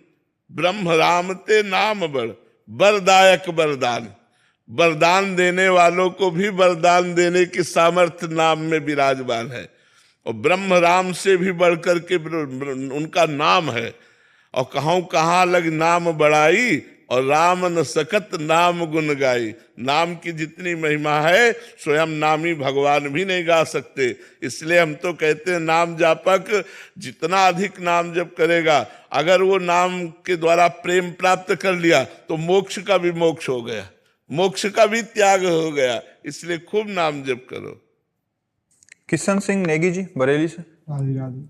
ब्रह्म राम ते नाम बड़, वरदायक वरदान। वरदान देने वालों को भी वरदान देने की सामर्थ्य नाम में विराजमान है। और ब्रह्म राम से भी बढ़कर के उनका नाम है। और कहूँ कहाँ लग नाम बढ़ाई, और राम न सकत नाम गुण गाई। नाम की जितनी महिमा है स्वयं नामी भगवान भी नहीं गा सकते। इसलिए हम तो कहते हैं नाम जापक जितना अधिक नाम जप करेगा, अगर वो नाम के द्वारा प्रेम प्राप्त कर लिया तो मोक्ष का भी मोक्ष हो गया, मोक्ष का भी त्याग हो गया। इसलिए खूब नाम जप करो। किशन सिंह नेगी जी, बरेली से। राधे राधे।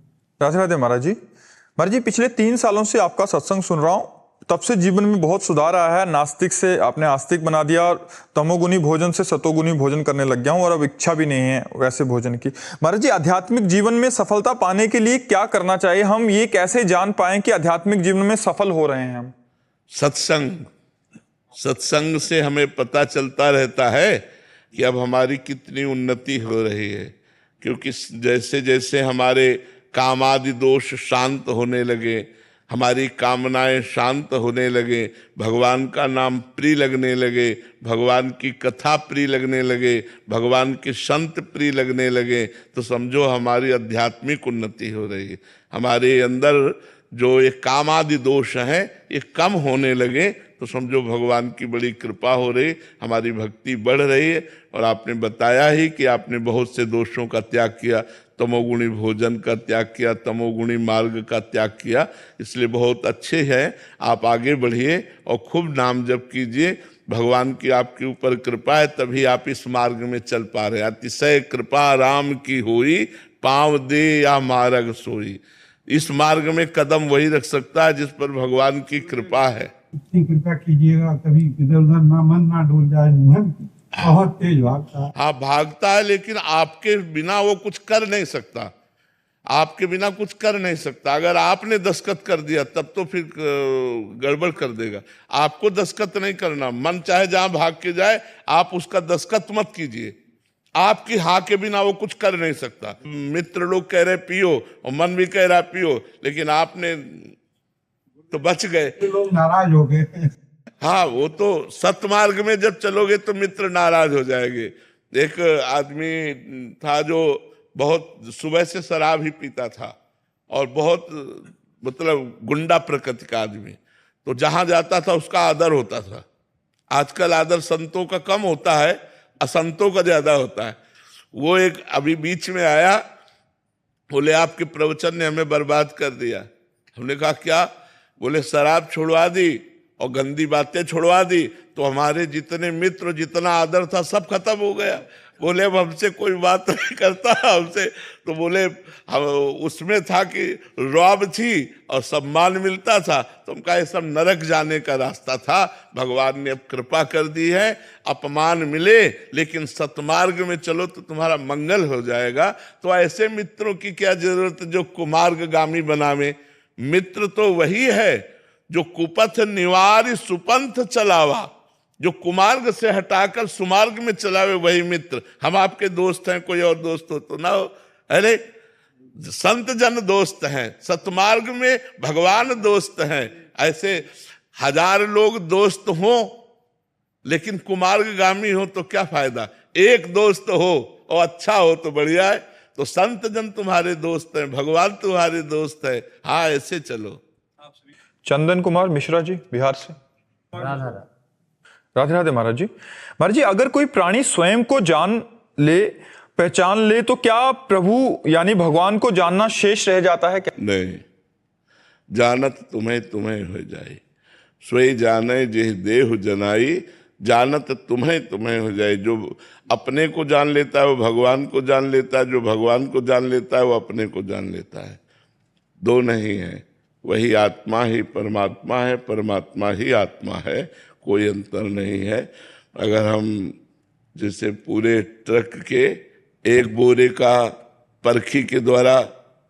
राधे राधे महाराज जी। महाराज जी, पिछले 3 सालों से आपका सत्संग सुन रहा हूँ, तब से जीवन में बहुत सुधार आया है। नास्तिक से आपने आस्तिक बना दिया, और तमोगुनी भोजन से सतोगुनी भोजन करने लग गया हूँ, और अब इच्छा भी नहीं है वैसे भोजन की। महाराज जी, आध्यात्मिक जीवन में सफलता पाने के लिए क्या करना चाहिए? हम ये कैसे जान पाएं कि आध्यात्मिक जीवन में सफल हो रहे हैं हम? सत्संग, सत्संग से हमें पता चलता रहता है कि अब हमारी कितनी उन्नति हो रही है। क्योंकि जैसे जैसे हमारे कामादि दोष शांत होने लगे, हमारी कामनाएं शांत होने लगे, भगवान का नाम प्रिय लगने लगे, भगवान की कथा प्रिय लगने लगे, भगवान के संत प्रिय लगने लगे, तो समझो हमारी आध्यात्मिक उन्नति हो रही है। हमारे अंदर जो ये कामादि दोष हैं ये कम होने लगे तो समझो भगवान की बड़ी कृपा हो रही, हमारी भक्ति बढ़ रही है। और आपने बताया ही कि आपने बहुत से दोषों का त्याग किया, तमोगुणी भोजन का त्याग किया, तमोगुणी मार्ग का त्याग किया। इसलिए बहुत अच्छे हैं, आप आगे बढ़िए और खूब नाम जप कीजिए। भगवान की आपके ऊपर कृपा है, तभी आप इस मार्ग में चल पा रहे हैं। अतिशय कृपा राम की होई, पाँव दे या मार्ग सोई। इस मार्ग में कदम वही रख सकता है जिस पर भगवान की कृपा है। इतनी कृपा कीजिएगा कभी इधर उधर ना मन ना डोल जाए। मुहिम बहुत तेज भागता है। हाँ भागता है, लेकिन आपके बिना वो कुछ कर नहीं सकता, आपके बिना कुछ कर नहीं सकता। अगर आपने दस्तखत कर दिया तब तो फिर गड़बड़ कर देगा। आपको दस्तखत नहीं करना, मन चाहे जहां भाग के जाए, आप उसका दस्तखत मत कीजिए। आपकी हाँ के बिना वो कुछ कर नहीं सकता। मित्र लोग कह रहे पियो और मन भी कह रहा पियो, लेकिन आपने तो बच गए। लोग नाराज हो गए। हाँ, वो तो सतमार्ग में जब चलोगे तो मित्र नाराज हो जाएंगे। एक आदमी था जो बहुत सुबह से शराब ही पीता था और बहुत मतलब गुंडा प्रकृति का आदमी, तो जहां जाता था उसका आदर होता था। आजकल आदर संतों का कम होता है, असंतों का ज्यादा होता है। वो एक अभी बीच में आया, बोले आपके प्रवचन ने हमें बर्बाद कर दिया। हमने कहा क्या? बोले शराब छुड़वा दी और गंदी बातें छुड़वा दी तो हमारे जितने मित्र, जितना आदर था, सब खत्म हो गया। बोले अब हमसे कोई बात नहीं करता हमसे, तो बोले हम उसमें था कि रौब थी और सम्मान मिलता था, तो हम कहा ये सब नरक जाने का रास्ता था। भगवान ने अब कृपा कर दी है, अपमान मिले लेकिन सतमार्ग में चलो तो तुम्हारा मंगल हो जाएगा। तो ऐसे मित्रों की क्या जरूरत जो कुमार्गगामी बनावे। मित्र तो वही है जो कुपथ निवारी सुपंथ चलावा, जो कुमार्ग से हटाकर सुमार्ग में चलावे, वही मित्र। हम आपके दोस्त हैं, कोई और दोस्त हो तो ना हो। अरे संत जन दोस्त हैं, सतमार्ग में भगवान दोस्त हैं। ऐसे 1000 लोग दोस्त हो लेकिन कुमार्गगामी हो तो क्या फायदा। एक दोस्त हो और अच्छा हो तो बढ़िया है। तो संत जन तुम्हारे दोस्त हैं, भगवान तुम्हारे दोस्त है। हाँ, ऐसे चलो। चंदन कुमार मिश्रा जी बिहार से। राधे राधे महाराज जी। महाराज जी, अगर कोई प्राणी स्वयं को जान ले, पहचान ले, तो क्या प्रभु यानी भगवान को जानना शेष रह जाता है क्या? नहीं, जानत तुम्हें तुम्हें हो जाए, स्वयं जाने जे देह जनाई, जानत तुम्हें तुम्हें हो जाए। जो अपने को जान लेता है वो भगवान को जान लेता है, जो भगवान को जान लेता है वो अपने को जान लेता है। दो नहीं है, वही आत्मा ही परमात्मा है, परमात्मा ही आत्मा है, कोई अंतर नहीं है। अगर हम जैसे पूरे ट्रक के एक बोरे का परखी के द्वारा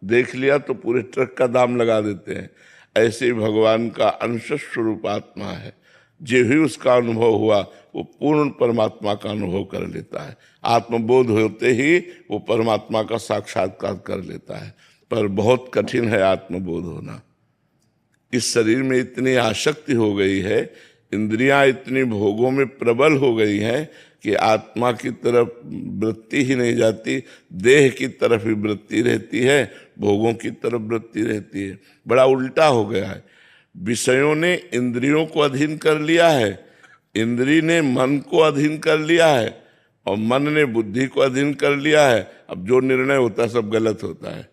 देख लिया तो पूरे ट्रक का दाम लगा देते हैं, ऐसे ही भगवान का अंश स्वरूप आत्मा है। जो भी उसका अनुभव हुआ वो पूर्ण परमात्मा का अनुभव कर लेता है। आत्मबोध होते ही वो परमात्मा का साक्षात्कार कर लेता है। पर बहुत कठिन है आत्मबोध होना। इस शरीर में इतनी आसक्ति हो गई है, इंद्रियां इतनी भोगों में प्रबल हो गई हैं कि आत्मा की तरफ वृत्ति ही नहीं जाती, देह की तरफ ही वृत्ति रहती है, भोगों की तरफ वृत्ति रहती है। बड़ा उल्टा हो गया है। विषयों ने इंद्रियों को अधीन कर लिया है, इंद्री ने मन को अधीन कर लिया है और मन ने बुद्धि को अधीन कर लिया है। अब जो निर्णय होता है सब गलत होता है।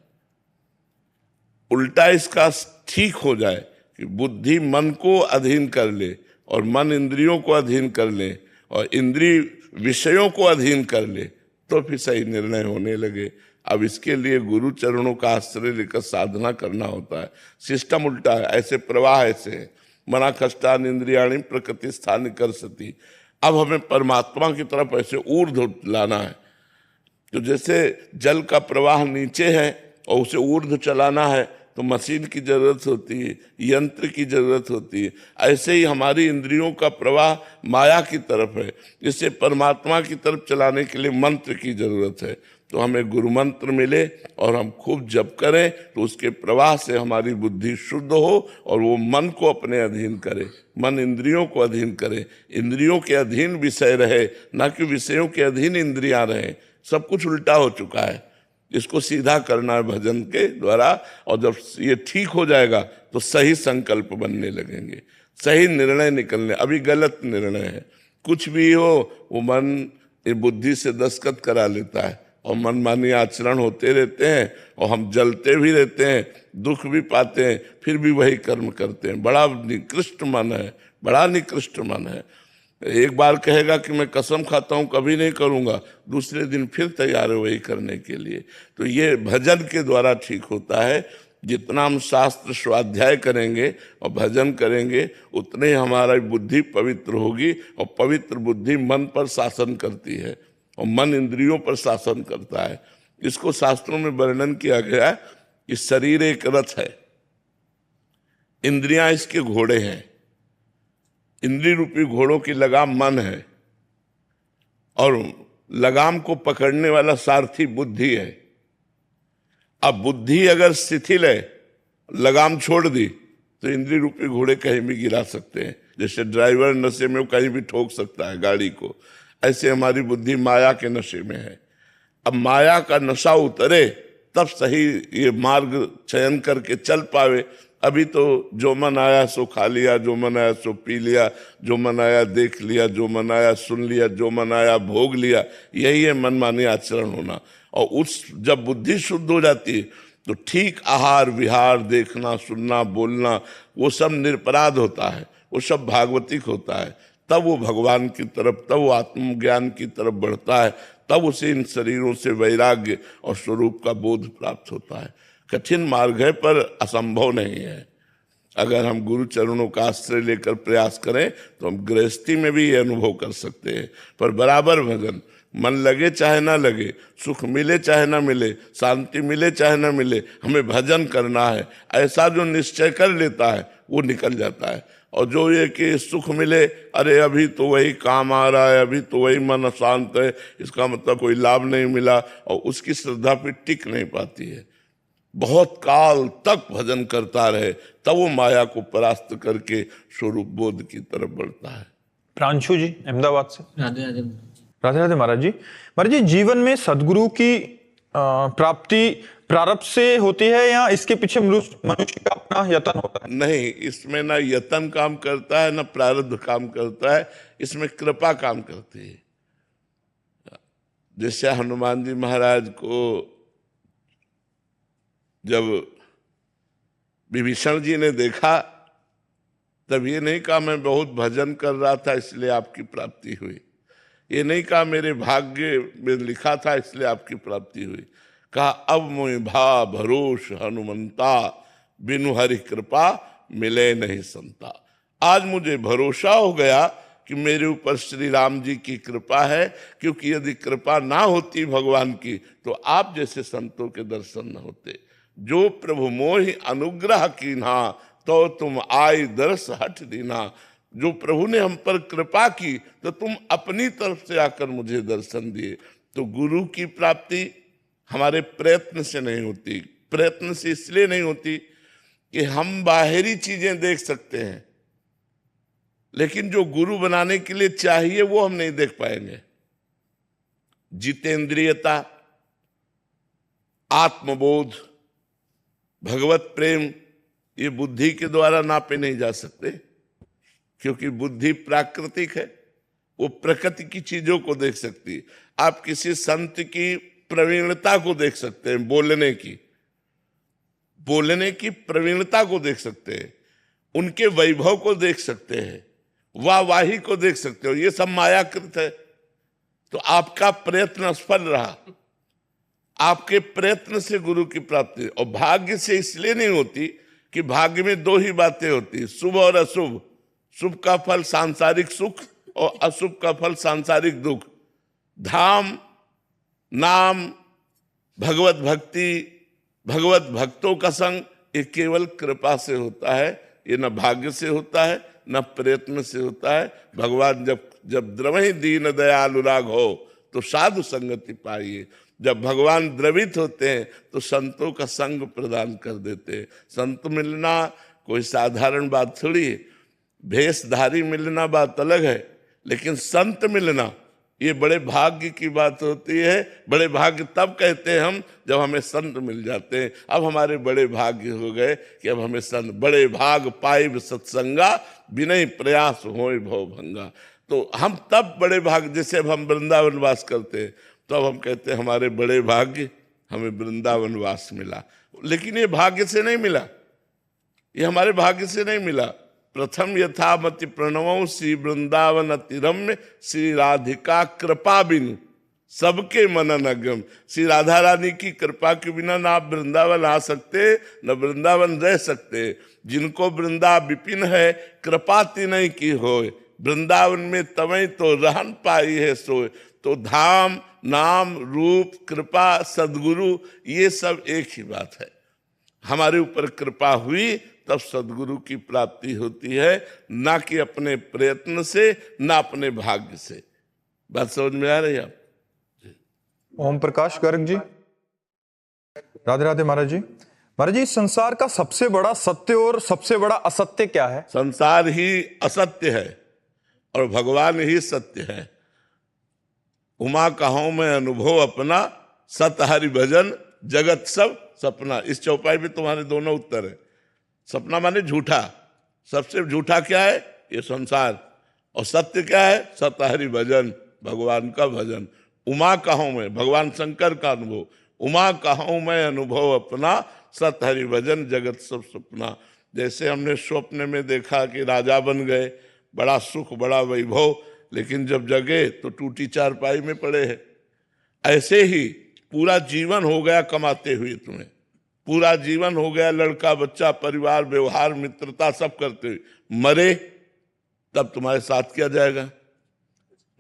उल्टा इसका ठीक हो जाए कि बुद्धि मन को अधीन कर ले और मन इंद्रियों को अधीन कर ले और इंद्रिय विषयों को अधीन कर ले, तो फिर सही निर्णय होने लगे। अब इसके लिए गुरु चरणों का आश्रय लेकर साधना करना होता है। सिस्टम उल्टा है, ऐसे प्रवाह ऐसे है। मना कष्टान इंद्रियाणी प्रकृति स्थान कर सती। अब हमें परमात्मा की तरफ ऐसे ऊर्ध्व लाना है। तो जैसे जल का प्रवाह नीचे है और उसे ऊर्ध्व चलाना है तो मशीन की जरूरत होती है, यंत्र की जरूरत होती है। ऐसे ही हमारी इंद्रियों का प्रवाह माया की तरफ है, इसे परमात्मा की तरफ चलाने के लिए मंत्र की जरूरत है। तो हमें गुरु मंत्र मिले और हम खूब जप करें तो उसके प्रवाह से हमारी बुद्धि शुद्ध हो और वो मन को अपने अधीन करे, मन इंद्रियों को अधीन करे, इंद्रियों के अधीन विषय रहे, ना कि विषयों के अधीन इंद्रियां रहे। सब कुछ उल्टा हो चुका है। इसको सीधा करना है भजन के द्वारा, और जब ये ठीक हो जाएगा तो सही संकल्प बनने लगेंगे, सही निर्णय निकलने। अभी गलत निर्णय है, कुछ भी हो वो मन ये बुद्धि से दस्तखत करा लेता है और मनमानी आचरण होते रहते हैं और हम जलते भी रहते हैं, दुख भी पाते हैं, फिर भी वही कर्म करते हैं। बड़ा निकृष्ट मन है, बड़ा निकृष्ट मन है। एक बार कहेगा कि मैं कसम खाता हूं कभी नहीं करूंगा, दूसरे दिन फिर तैयार है वही करने के लिए। तो ये भजन के द्वारा ठीक होता है। जितना हम शास्त्र स्वाध्याय करेंगे और भजन करेंगे उतने ही हमारी बुद्धि पवित्र होगी, और पवित्र बुद्धि मन पर शासन करती है और मन इंद्रियों पर शासन करता है। इसको शास्त्रों में वर्णन किया गया है कि शरीर एक रथ है, इंद्रियां इसके घोड़े हैं। इंद्रिय रूपी घोड़ों की लगाम मन है और लगाम को पकड़ने वाला सारथी बुद्धि है। अब बुद्धि अगर शिथिल है, लगाम छोड़ दी तो इंद्रिय रूपी घोड़े कहीं भी गिरा सकते हैं। जैसे ड्राइवर नशे में कहीं भी ठोक सकता है गाड़ी को, ऐसे हमारी बुद्धि माया के नशे में है। अब माया का नशा उतरे तब सही ये मार्ग चयन करके चल पावे। अभी तो जो मन आया सो खा लिया, जो मन आया सो पी लिया, जो मन आया देख लिया, जो मन आया सुन लिया, जो मन आया भोग लिया, यही है मनमानी आचरण होना। और उस जब बुद्धि शुद्ध हो जाती है तो ठीक आहार विहार, देखना सुनना बोलना वो सब निरपराध होता है। वो सब भागवतिक होता है, तब वो भगवान की तरफ, तब वो आत्मज्ञान की तरफ बढ़ता है, तब उसे इन शरीरों से वैराग्य और स्वरूप का बोध प्राप्त होता है। कठिन मार्ग है पर असंभव नहीं है। अगर हम गुरु चरणों का आश्रय लेकर प्रयास करें तो हम गृहस्थी में भी ये अनुभव कर सकते हैं। पर बराबर भजन, मन लगे चाहे ना लगे, सुख मिले चाहे ना मिले, शांति मिले चाहे ना मिले, हमें भजन करना है, ऐसा जो निश्चय कर लेता है वो निकल जाता है। और जो ये कि सुख मिले, अरे अभी तो वही काम आ रहा है, अभी तो वही मन अशांत है, इसका मतलब कोई लाभ नहीं मिला, और उसकी श्रद्धा पे टिक नहीं पाती है। बहुत काल तक भजन करता रहे तब वो माया को परास्त करके स्वरूप बोध की तरफ बढ़ता है। प्रांशु जी अहमदाबाद से। राधे राधे। राधे राधे महाराज जी। महाराज जी, जीवन में सदगुरु की प्राप्ति प्रारब्ध से होती है या इसके पीछे मनुष्य का अपना यत्न होता है? नहीं, इसमें ना यत्न काम करता है ना प्रारब्ध काम करता है, इसमें कृपा काम करती है। जैसे हनुमान जी महाराज को जब विभीषण जी ने देखा तब ये नहीं कहा मैं बहुत भजन कर रहा था इसलिए आपकी प्राप्ति हुई, ये नहीं कहा मेरे भाग्य में लिखा था इसलिए आपकी प्राप्ति हुई, कहा अब मोहि भा भरोस हनुमंता, बिनु हरि कृपा मिले नहीं संता। आज मुझे भरोसा हो गया कि मेरे ऊपर श्री राम जी की कृपा है, क्योंकि यदि कृपा ना होती भगवान की तो आप जैसे संतों के दर्शन न होते। जो प्रभु मोहि अनुग्रह कीन्हा, तो तुम आई दर्श हट दीना। जो प्रभु ने हम पर कृपा की तो तुम अपनी तरफ से आकर मुझे दर्शन दिए। तो गुरु की प्राप्ति हमारे प्रयत्न से नहीं होती। प्रयत्न से इसलिए नहीं होती कि हम बाहरी चीजें देख सकते हैं, लेकिन जो गुरु बनाने के लिए चाहिए वो हम नहीं देख पाएंगे। जितेंद्रियता, आत्मबोध, भगवत प्रेम, ये बुद्धि के द्वारा नापे नहीं जा सकते, क्योंकि बुद्धि प्राकृतिक है, वो प्रकृति की चीजों को देख सकती है। आप किसी संत की प्रवीणता को देख सकते हैं, बोलने की प्रवीणता को देख सकते हैं, उनके वैभव को देख सकते हैं, वाहवाही को देख सकते हो, ये सब मायाकृत है। तो आपका प्रयत्न असफल रहा, आपके प्रयत्न से गुरु की प्राप्ति। और भाग्य से इसलिए नहीं होती कि भाग्य में दो ही बातें होती, शुभ और अशुभ। शुभ का फल सांसारिक सुख और अशुभ का फल सांसारिक दुख। धाम, नाम, भगवत भक्ति, भगवत भक्तों का संग, ये केवल कृपा से होता है, ये न भाग्य से होता है न प्रयत्न से होता है। भगवान जब द्रवहि दीन दयालु राग हो तो साधु संगति पाइए। जब भगवान द्रवित होते हैं तो संतों का संग प्रदान कर देते हैं। संत मिलना कोई साधारण बात थोड़ी है, भेषधारी मिलना बात अलग है, लेकिन संत मिलना ये बड़े भाग्य की बात होती है। बड़े भाग्य तब कहते हैं हम जब हमें संत मिल जाते हैं। अब हमारे बड़े भाग्य हो गए कि अब हमें संत, बड़े भाग पाइब सत्संगा, बिनय प्रयास होय भव भंगा। तो हम तब बड़े भाग्य, जैसे अब हम वृंदावन वास करते हैं तो अब हम कहते हैं हमारे बड़े भाग्य, हमें वृंदावन वास मिला। लेकिन ये भाग्य से नहीं मिला, ये हमारे भाग्य से नहीं मिला। प्रथम यथामति प्रणवों श्री वृंदावन अतिरम्य, श्री राधिका कृपा बिनु सबके मनन अगम। श्री राधा रानी की कृपा के बिना ना आप वृंदावन आ सकते न वृंदावन रह सकते। जिनको वृंदा विपिन है, कृपा तिनय की होय, वृंदावन में तवै तो रहन पाई है सोय। तो धाम, नाम, रूप, कृपा, सदगुरु, ये सब एक ही बात है। हमारे ऊपर कृपा हुई तब सदगुरु की प्राप्ति होती है, ना कि अपने प्रयत्न से, ना अपने भाग्य से। बात समझ में आ रही है आप? ओम प्रकाश गर्ग जी। राधे राधे महाराज जी। महाराज जी, संसार का सबसे बड़ा सत्य और सबसे बड़ा असत्य क्या है? संसार ही असत्य है और भगवान ही सत्य है। उमा कहूं मैं अनुभव अपना, सत हरि भजन जगत सब सपना। इस चौपाई में तुम्हारे दोनों उत्तर है। सपना माने झूठा, सबसे झूठा क्या है? ये संसार। और सत्य क्या है? सत हरि भजन, भगवान का भजन। उमा कहूं मैं, भगवान शंकर का अनुभव। उमा कहूं मैं अनुभव अपना, सत हरि भजन जगत सब सपना। जैसे हमने स्वप्न में देखा कि राजा बन गए, बड़ा सुख बड़ा वैभव, लेकिन जब जगे तो टूटी चारपाई में पड़े हैं। ऐसे ही पूरा जीवन हो गया कमाते हुए, तुम्हें पूरा जीवन हो गया लड़का बच्चा परिवार व्यवहार मित्रता सब करते हुए, मरे तब तुम्हारे साथ क्या जाएगा?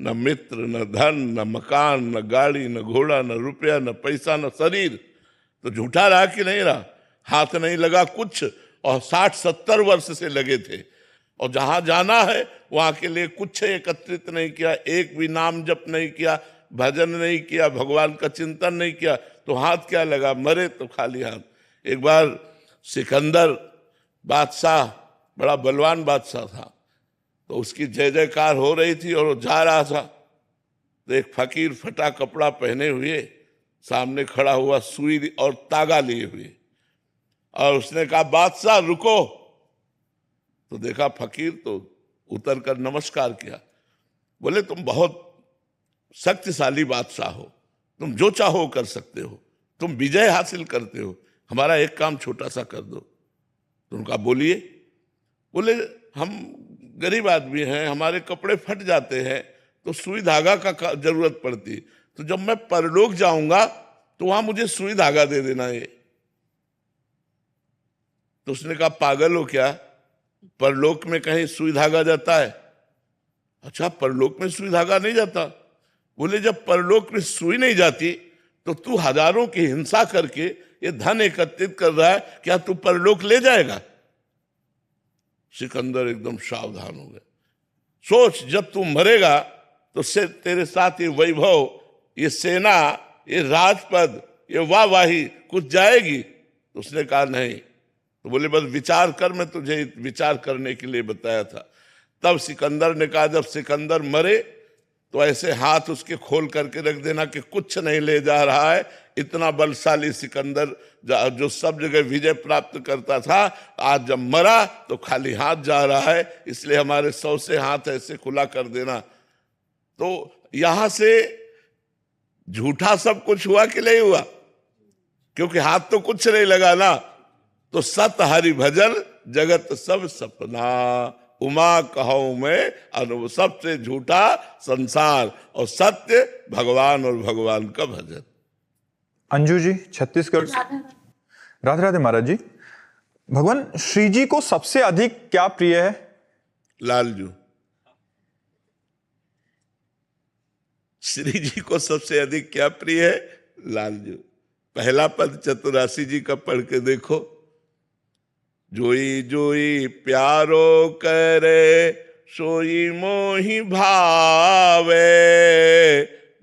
न मित्र, न धन, न मकान, न गाड़ी, न घोड़ा, न रुपया, न पैसा, न शरीर। तो झूठा रहा कि नहीं रहा? हाथ नहीं लगा कुछ, और 60-70 वर्ष से लगे थे, और जहां जाना है वहां के लिए कुछ एकत्रित नहीं किया, एक भी नाम जप नहीं किया, भजन नहीं किया, भगवान का चिंतन नहीं किया, तो हाथ क्या लगा? मरे तो खाली हाथ। एक बार सिकंदर बादशाह, बड़ा बलवान बादशाह था, तो उसकी जय जयकार हो रही थी और वो जा रहा था, तो एक फकीर फटा कपड़ा पहने हुए सामने खड़ा हुआ, सुई और तागा लिए हुए, और उसने कहा बादशाह रुको। तो देखा फकीर, तो उतर कर नमस्कार किया। बोले तुम बहुत शक्तिशाली बादशाह हो, तुम जो चाहो कर सकते हो, तुम विजय हासिल करते हो, हमारा एक काम छोटा सा कर दो। तो उनका बोलिए। बोले हम गरीब आदमी हैं, हमारे कपड़े फट जाते हैं, तो सुई धागा का जरूरत पड़ती, तो जब मैं परलोक जाऊंगा तो वहां मुझे सुई धागा दे देना ये। तो उसने कहा पागल हो क्या, परलोक में कहीं सुई धागा जाता है? अच्छा, परलोक में सुई धागा नहीं जाता? बोले जब परलोक में सुई नहीं जाती तो तू हजारों की हिंसा करके ये धन एकत्रित कर रहा है, क्या तू परलोक ले जाएगा? सिकंदर एकदम सावधान हो गया। सोच, जब तू मरेगा तो से तेरे साथ ये वैभव, ये सेना, ये राजपद, ये वाहवाही कुछ जाएगी? तो उसने कहा नहीं। तो बोले बस विचार कर, मैं तुझे विचार करने के लिए बताया था। तब सिकंदर ने कहा जब सिकंदर मरे तो ऐसे हाथ उसके खोल करके रख देना कि कुछ नहीं ले जा रहा है। इतना बलशाली सिकंदर जो सब जगह विजय प्राप्त करता था, आज जब मरा तो खाली हाथ जा रहा है, इसलिए हमारे 100 से हाथ ऐसे खुला कर देना। तो यहां से झूठा सब कुछ हुआ कि नहीं हुआ? क्योंकि हाथ तो कुछ नहीं लगा ना। तो सत हरि भजन जगत सब सपना, उमा कहूं मैं अनु, सबसे झूठा संसार और सत्य भगवान और भगवान का भजन। अंजू जी छत्तीसगढ़। राधे राधे महाराज जी। भगवान श्री जी को सबसे अधिक क्या प्रिय है? लालजू। श्री जी को सबसे अधिक क्या प्रिय है? लालजू। पहला पद चतुरासी जी का पढ़ के देखो। जोई जोई प्यारो करे, सोई मोहि भावे,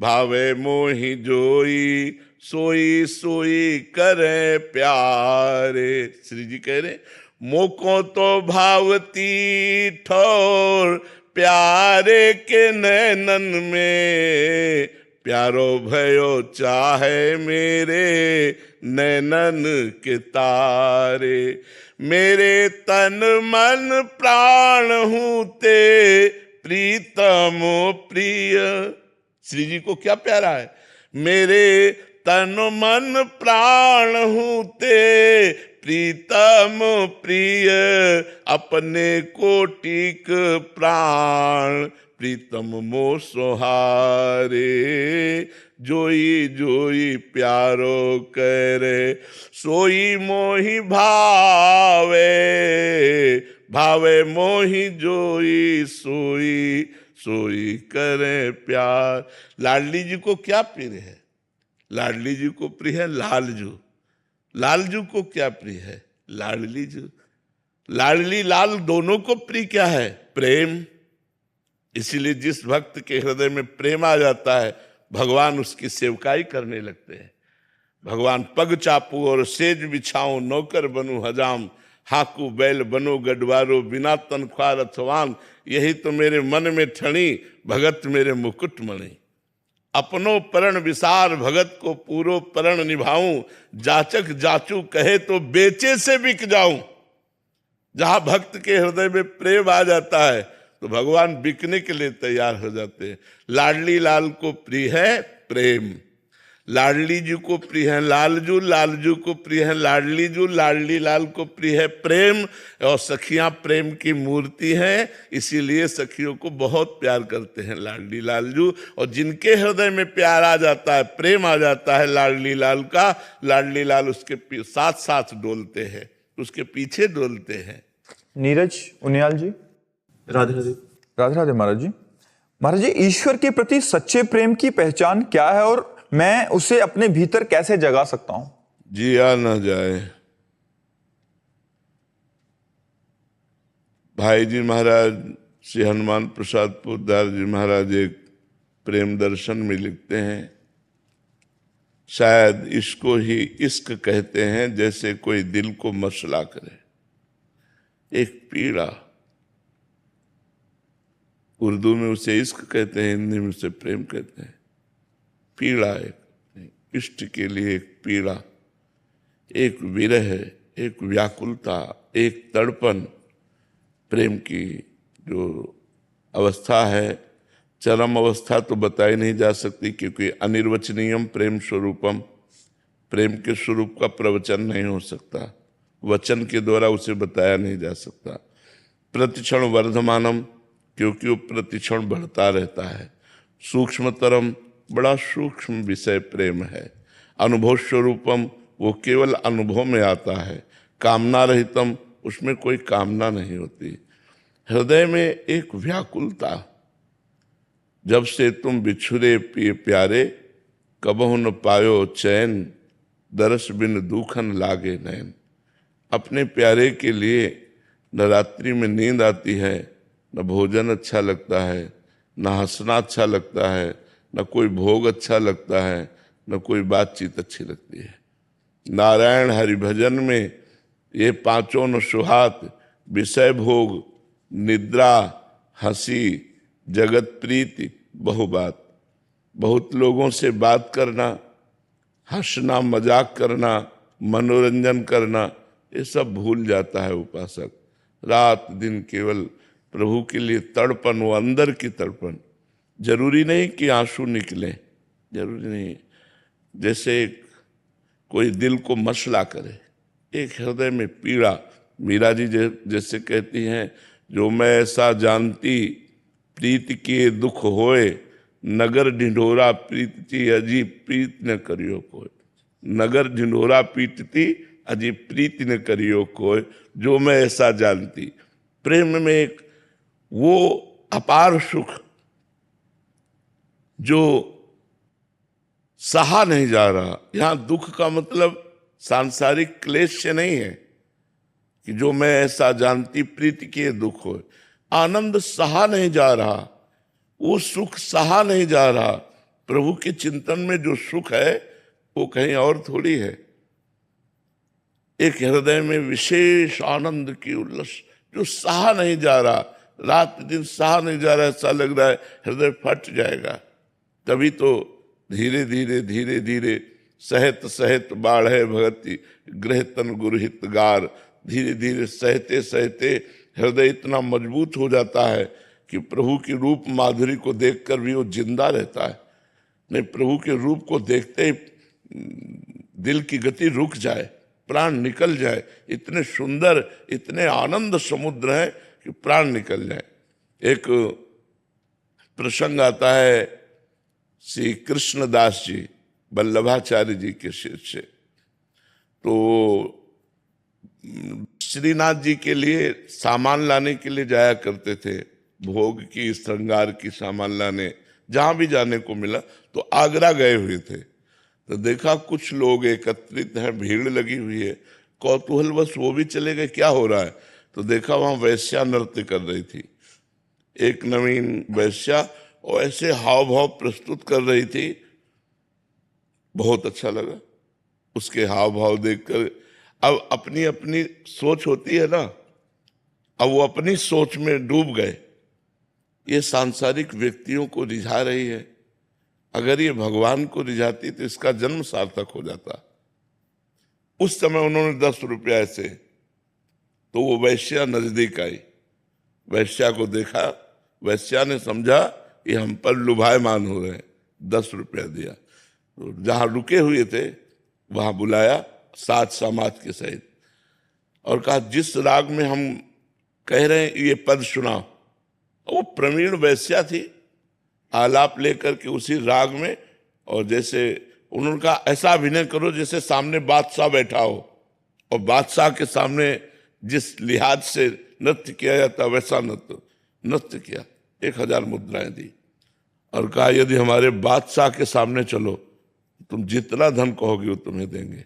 भावे मोहि जोई, सोई सोई करे प्यारे। श्री जी कह रहे मोको तो भावती ठोर, प्यारे के नैनन में, प्यारो भयो चाहे मेरे नैनन के तारे। मेरे तन मन प्राण हूं ते, प्रीतम प्रिय। श्री जी को क्या प्यारा है? मेरे तन मन प्राण हूं ते, प्रीतम प्रिय, अपने कोटिक प्राण, प्रीतम मो सोहारे। जोई जोई प्यारो करे, सोई मोहि भावे, भावे मोहि जोई, सोई सोई करे प्यार। लाडली जी को क्या प्रिय है? लाडली जी को प्रिय है लालजू। लालजू को क्या प्रिय है? लाडली जू। लाडली लाल दोनों को प्रिय क्या है? प्रेम। इसीलिए जिस भक्त के हृदय में प्रेम आ जाता है, भगवान उसकी सेवकाई करने लगते हैं। भगवान पग चापू और सेज बिछाऊं, नौकर बनूं हजाम, हाकू बैल बनो गडवारो, बिना तनख्वाह रथवान, यही तो मेरे मन में ठणी, भगत मेरे मुकुट मणि। अपनो परण विसार, भगत को पूरो परण निभाऊं, जाचक जाचू कहे तो बेचे से बिक जाऊं। जहां भक्त के हृदय में प्रेम आ जाता है तो भगवान बिकने के लिए तैयार हो जाते हैं। लाडली लाल को प्रिय है प्रेम। लाडली जी को प्रिय है लालजू, लालजू को प्रिय है लाडली जू, लाडली लाल को प्रिय है प्रेम, और सखियां प्रेम की मूर्ति हैं, इसीलिए सखियों को बहुत प्यार करते हैं लाडली लालजू। और जिनके हृदय में प्यार आ जाता है, प्रेम आ जाता है लाडली लाल का, लाडली लाल उसके साथ साथ डोलते हैं, उसके पीछे डोलते हैं। नीरज उनियाल जी। राधे राधे। राधे राधे महाराज जी। महाराज जी, ईश्वर के प्रति सच्चे प्रेम की पहचान क्या है और मैं उसे अपने भीतर कैसे जगा सकता हूं? जिया न जाए। भाई जी महाराज श्री हनुमान प्रसाद पोद्दार जी महाराज एक प्रेम दर्शन में लिखते हैं, शायद इसको ही इश्क कहते हैं, जैसे कोई दिल को मसला करे, एक पीड़ा। उर्दू में उसे इश्क कहते हैं, हिंदी में उसे प्रेम कहते हैं। पीड़ा, एक इष्ट के लिए एक पीड़ा, एक विरह, एक व्याकुलता, एक तड़पन। प्रेम की जो अवस्था है, चरम अवस्था तो बताई नहीं जा सकती, क्योंकि अनिर्वचनीयम प्रेम स्वरूपम, प्रेम के स्वरूप का प्रवचन नहीं हो सकता, वचन के द्वारा उसे बताया नहीं जा सकता। प्रतिक्षण वर्धमानम, क्योंकि वो प्रतिक्षण बढ़ता रहता है। सूक्ष्मतरम, बड़ा सूक्ष्म विषय प्रेम है। अनुभव स्वरूपम, वो केवल अनुभव में आता है। कामना रहितम, उसमें कोई कामना नहीं होती। हृदय में एक व्याकुलता, जब से तुम बिछुरे प्यारे, कबहु न पायो चैन, दरस बिन दुखन लागे नैन। अपने प्यारे के लिए न रात्रि में नींद आती है, न भोजन अच्छा लगता है, न हंसना अच्छा लगता है, न कोई भोग अच्छा लगता है, न कोई बातचीत अच्छी लगती है। नारायण हरिभजन में ये पांचों न सुहात, विषय भोग, निद्रा, हंसी, जगत प्रीति, बहुबात। बहुत लोगों से बात करना, हंसना, मजाक करना, मनोरंजन करना, ये सब भूल जाता है उपासक। रात दिन केवल प्रभु के लिए तड़पन, वो अंदर की तड़पन। जरूरी नहीं कि आंसू निकले, जरूरी नहीं, जैसे कोई दिल को मसला करे, एक हृदय में पीड़ा। मीरा जी जैसे कहती हैं, जो मैं ऐसा जानती प्रीत किए दुख होए, नगर ढिंढोरा पीटती अजीब प्रीत न करियो कोई। नगर ढिंढोरा पीटती अजीब प्रीत न करियो कोई, जो मैं ऐसा जानती। प्रेम में एक वो अपार सुख जो सहा नहीं जा रहा। यहां दुख का मतलब सांसारिक क्लेश से नहीं है कि जो मैं ऐसा जानती प्रीति के दुख हो। आनंद सहा नहीं जा रहा, वो सुख सहा नहीं जा रहा। प्रभु के चिंतन में जो सुख है वो कहीं और थोड़ी है। एक हृदय में विशेष आनंद की उल्लास जो सहा नहीं जा रहा, रात दिन सहा नहीं जा रहा, ऐसा लग रहा है हृदय फट जाएगा। तभी तो धीरे धीरे धीरे धीरे सहत सहत बाढ़े भगति गृह तन गुरहित गार। धीरे धीरे सहते सहते हृदय इतना मजबूत हो जाता है कि प्रभु की रूप माधुरी को देखकर भी वो जिंदा रहता है। नहीं, प्रभु के रूप को देखते ही दिल की गति रुक जाए, प्राण निकल जाए। इतने सुंदर, इतने आनंद समुद्र है कि प्राण निकल जाए। एक प्रसंग आता है श्री कृष्णदास जी वल्लभाचार्य जी के शिष्य, तो श्रीनाथ जी के लिए सामान लाने के लिए जाया करते थे, भोग की, श्रृंगार की सामान लाने। जहां भी जाने को मिला तो आगरा गए हुए थे, तो देखा कुछ लोग एकत्रित हैं, भीड़ लगी हुई है। कौतूहलवश वो भी चले गए, क्या हो रहा है? तो देखा वहां वैश्या नृत्य कर रही थी, एक नवीन वैश्या, और ऐसे हाव भाव प्रस्तुत कर रही थी। बहुत अच्छा लगा उसके हाव भाव देखकर। अब अपनी अपनी सोच होती है ना, अब वो अपनी सोच में डूब गए। ये सांसारिक व्यक्तियों को रिझा रही है, अगर ये भगवान को रिझाती तो इसका जन्म सार्थक हो जाता। उस समय उन्होंने 10 रुपया ऐसे, तो वो वैश्या नजदीक आई, वैश्या को देखा, वैश्या ने समझा ये हम पर लुभायमान हो रहे हैं, 10 रुपया दिया। तो जहाँ रुके हुए थे वहाँ बुलाया साज समाज के सहित और कहा जिस राग में हम कह रहे हैं ये पद सुनाओ। वो प्रवीण वैश्या थी, आलाप लेकर के उसी राग में, और जैसे उन्होंने कहा ऐसा अभिनय करो जैसे सामने बादशाह बैठा हो, और बादशाह के सामने जिस लिहाज से नृत्य किया जाता वैसा नृत्य किया। 1000 मुद्राएं दी और कहा यदि हमारे बादशाह के सामने चलो तुम जितना धन कहोगे वो तुम्हें देंगे।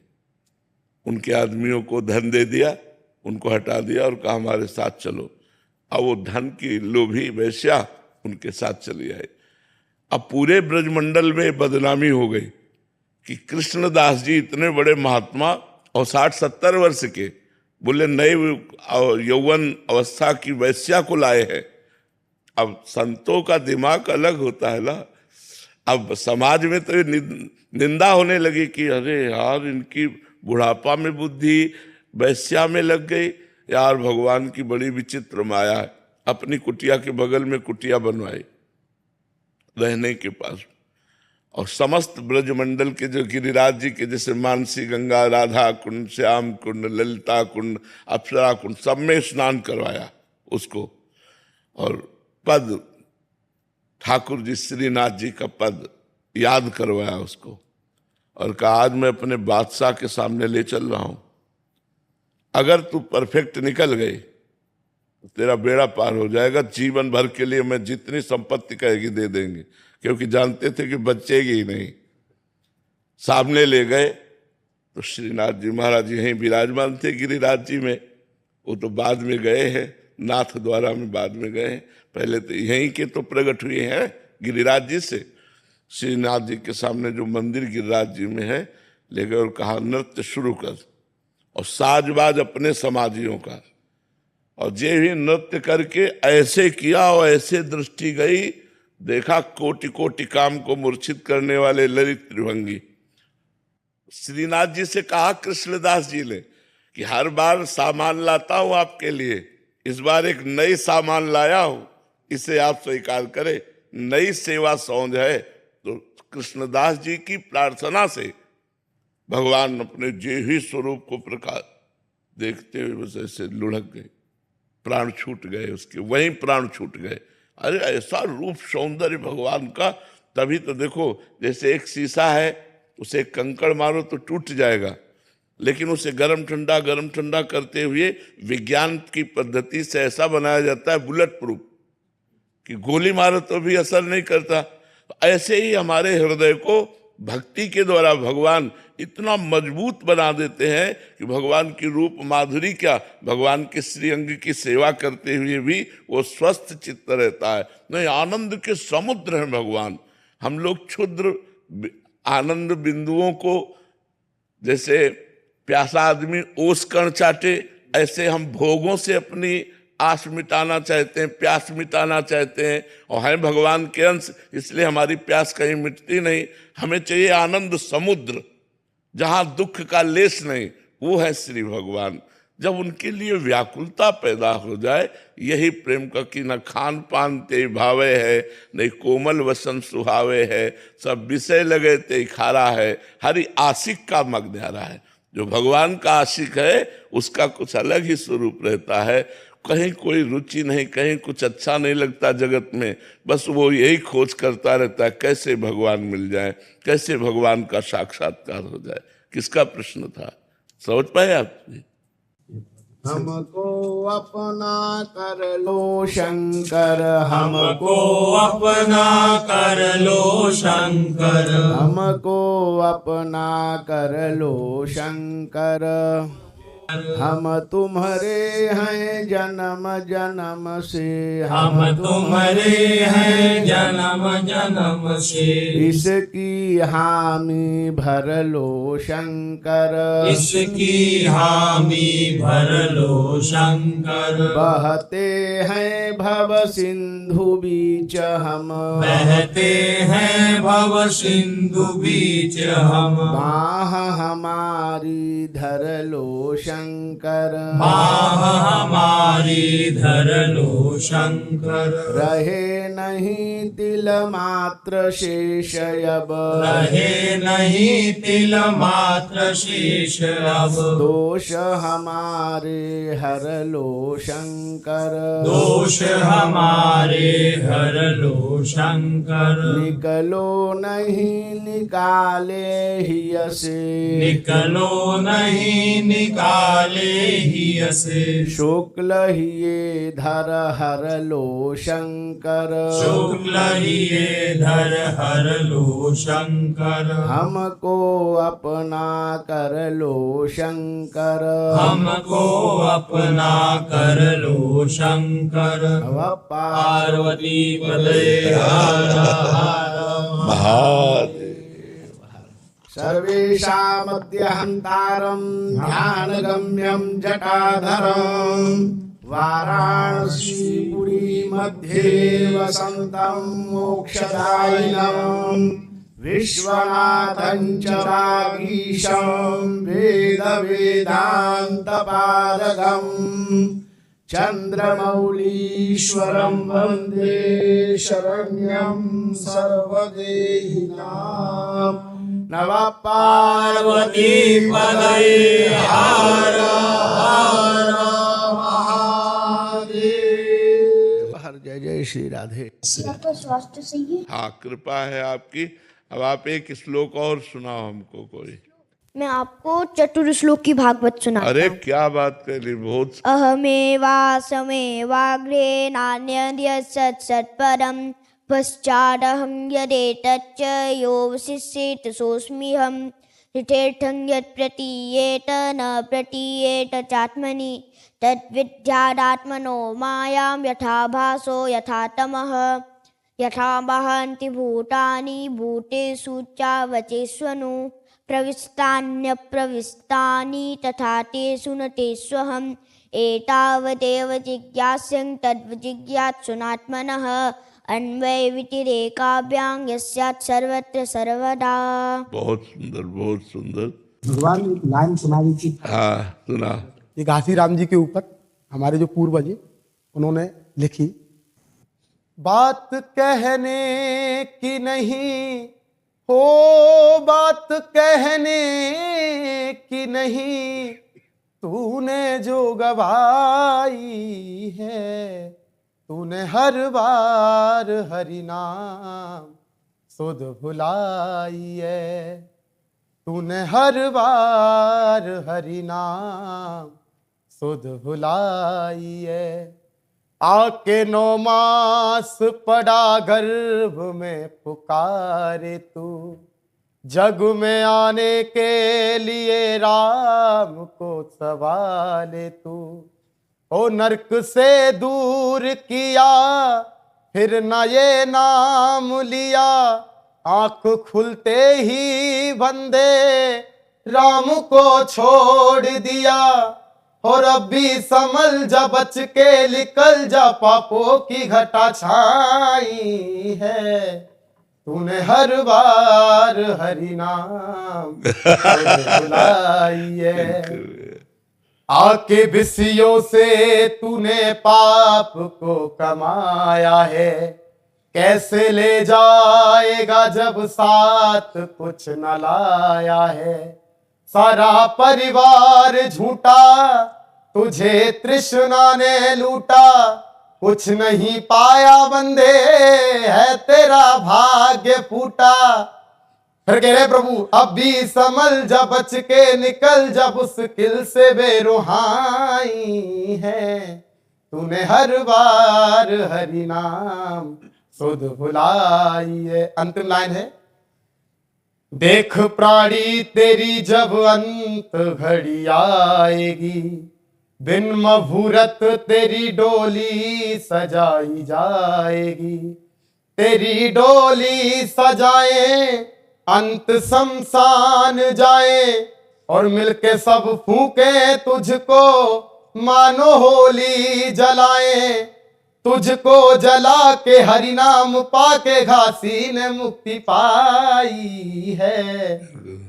उनके आदमियों को धन दे दिया, उनको हटा दिया और कहा हमारे साथ चलो। अब वो धन की लोभी वैश्या उनके साथ चली आई। अब पूरे ब्रजमंडल में बदनामी हो गई कि कृष्णदास जी इतने बड़े महात्मा और 60-70 वर्ष के, बोले नए यौवन अवस्था की वैश्या को लाए हैं। अब संतों का दिमाग अलग होता है ना। अब समाज में तो ये निंदा होने लगी कि अरे यार इनकी बुढ़ापा में बुद्धि वैश्या में लग गई। यार भगवान की बड़ी विचित्र माया है। अपनी कुटिया के बगल में कुटिया बनवाई रहने के पास, और समस्त ब्रजमंडल के जो गिरिराज जी के जैसे मानसी गंगा, राधा कुंड, श्याम कुंड, ललिता कुंड, अप्सरा कुंड, सब में स्नान करवाया उसको। और पद ठाकुर जी श्रीनाथ जी का पद याद करवाया उसको और कहा आज मैं अपने बादशाह के सामने ले चल रहा हूं, अगर तू परफेक्ट निकल गई तो तेरा बेड़ा पार हो जाएगा। जीवन भर के लिए मैं जितनी संपत्ति कहेगी दे देंगे, क्योंकि जानते थे कि बचेगी ही नहीं। सामने ले गए तो श्रीनाथ जी महाराज जी यहीं विराजमान थे गिरिराज जी में। वो तो बाद में गए हैं, नाथ द्वारा में बाद में गए हैं, पहले तो यहीं के तो प्रकट हुए हैं गिरिराज जी से। श्रीनाथ जी के सामने जो मंदिर गिरिराज जी में है ले गए और कहा नृत्य शुरू कर, और साजबाज अपने समाजियों का। और जे ही नृत्य करके ऐसे किया और ऐसे दृष्टि गई, देखा कोटि कोटि काम को मूर्छित करने वाले ललित त्रिभंगी। श्रीनाथ जी से कहा कृष्णदास जी ने कि हर बार सामान लाता हूं आपके लिए, इस बार एक नई सामान लाया हूं, इसे आप स्वीकार करें। नई सेवा सौंध है। तो कृष्णदास जी की प्रार्थना से भगवान अपने जे ही स्वरूप को प्रकाश देखते हुए बस ऐसे लुढ़क गए, प्राण छूट गए उसके, वहीं प्राण छूट गए। अरे ऐसा रूप सौंदर्य भगवान का। तभी तो देखो जैसे एक शीशा है, उसे कंकड़ मारो तो टूट जाएगा, लेकिन उसे गरम ठंडा करते हुए विज्ञान की पद्धति से ऐसा बनाया जाता है बुलेट प्रूफ कि गोली मारो तो भी असर नहीं करता। ऐसे ही हमारे हृदय को भक्ति के द्वारा भगवान इतना मजबूत बना देते हैं कि भगवान की रूप माधुरी क्या, भगवान के श्रीअंग की सेवा करते हुए भी वो स्वस्थ चित्त रहता है। नहीं, आनंद के समुद्र हैं भगवान। हम लोग क्षुद्र आनंद बिंदुओं को, जैसे प्यासा आदमी ओस कण चाटे, ऐसे हम भोगों से अपनी आस मिटाना चाहते हैं, प्यास मिटाना चाहते हैं, और हैं भगवान के अंश, इसलिए हमारी प्यास कहीं मिटती नहीं। हमें चाहिए आनंद समुद्र जहां दुख का लेस नहीं, वो है श्री भगवान। जब उनके लिए व्याकुलता पैदा हो जाए, यही प्रेम का कि न खान पान ते भावे है, नहीं कोमल वसन सुहावे है, सब विषय लगे ते खारा है, हरि आशिक का मगन्यारा है। जो भगवान का आशिक है उसका कुछ अलग ही स्वरूप रहता है। कहीं कोई रुचि नहीं, कहीं कुछ अच्छा नहीं लगता जगत में, बस वो यही खोज करता रहता है कैसे भगवान मिल जाए, कैसे भगवान का साक्षात्कार हो जाए। किसका प्रश्न था, समझ पाए आप? हमको अपना कर लो शंकर, हमको अपना कर लो शंकर, हमको अपना कर लो शंकर। हम तुम्हारे हैं जन्म जन्म से, हम तुम्हारे हैं जन्म जन्म से, इसकी हामी भर लो शंकर, इसकी हामी भर लो शंकर। बहते हैं भव सिंधु बीच हम, बहते हैं भव सिंधु बीच हम, बाह हमारी धर लो शंकर, बाह हमारी धर लो शंकर। रहे न नहीं तिल मात्र शेष अब, रहे नहीं तिल मात्र शेष अब। दोष हमारे हर लो शंकर, दोष हमारे हर लो शंकर। निकलो नहीं निकाले ही से, निकलो नहीं निकाले ही से। शुक्ल ही धर हर लो शंकर, शुक्ल ही धर हर लो शंकर। हमको अपना कर लो शंकर, हमको अपना कर लो शंकर। नमः पार्वती पदे हर हर महादेव। सर्वेषामद्यहन्तारं ध्यानगम्यं जटाधरं, वाराणसीपुरी मध्ये वसन्तं मोक्षदायिनं, विश्वनाथं च वागीशं वेदवेदान्तपारगम्, चन्द्रमौलीश्वरं वन्दे शरण्यं सर्वदेहिनां। नमः पार्वती पदे हर हर महादेव। हर जय जय श्री राधे। आपका स्वास्थ्य सही है? हाँ, कृपा है आपकी। अब आप एक श्लोक और सुनाओ हमको कोई। मैं आपको चतुर श्लोक की भागवत सुनाता अरे हूँ। क्या बात कर ली, बहुत। अहमेवासमेवाग्रे नान्यद्यत्सत्सत्परं, पश्चादहं यदेतच्च योऽवशिष्येत सोऽस्म्यहम्। हृतेर्थं यत् प्रतीयेत न प्रतीयेत चात्मनि, तद्विद्यादात्मनो मायां यथा भासो यथा तमः। यथा वहन्ति भूतानि भूतेषु चावचेष्वनु, प्रविष्टान्यप्रविष्टानि तथा तेषु न तेष्वहम्। एतावदेव जिज्ञास्यं तद्विजिज्ञासुनात्मनः, अन्वयवितिरेकाभ्यां यस्यात् सर्वत्र सर्वदा। बहुत सुंदर, बहुत सुंदर। भगवान लाइन सुना दी थी। हाँ, सुना। ये घासीराम जी के ऊपर हमारे जो पूर्वज हैं उन्होंने लिखी। बात कहने की नहीं हो, बात कहने की नहीं, तूने जो गवाई है, तूने हर बार हरि नाम सुध भुलाई है, तूने हर बार हरि नाम सुध भुलाई है। आके 9 मास पड़ा गर्भ में पुकारे तू, जग में आने के लिए राम को सवाले तू। ओ नरक से दूर किया फिर न ये नाम लिया, आंख खुलते ही बंदे राम को छोड़ दिया। और अब भी संभल जा, बच के निकल जा, पापों की घटा छाई है, तूने हर बार हरि नाम बुलाई है। आके विषयों से तूने पाप को कमाया है, कैसे ले जाएगा जब साथ कुछ न लाया है। सारा परिवार झूठा तुझे तृष्णा ने लूटा, कुछ नहीं पाया बंदे है तेरा भाग्य फूटा। फिर कह रहे प्रभु अब भी संभल जा, बच के निकल जा, मुश्किल से बेरुहाई है, तूने हर बार हरि नाम सुध भुलाई है। अंतिम लाइन है, देख प्राणी तेरी जब अंत घड़ी आएगी, बिन मुहूर्त तेरी डोली सजाई जाएगी। तेरी डोली सजाए अंत शमशान जाए, और मिलके सब फूके तुझको मानो होली जलाए। तुझको जला के हरि नाम पाके घासी ने मुक्ति पाई है,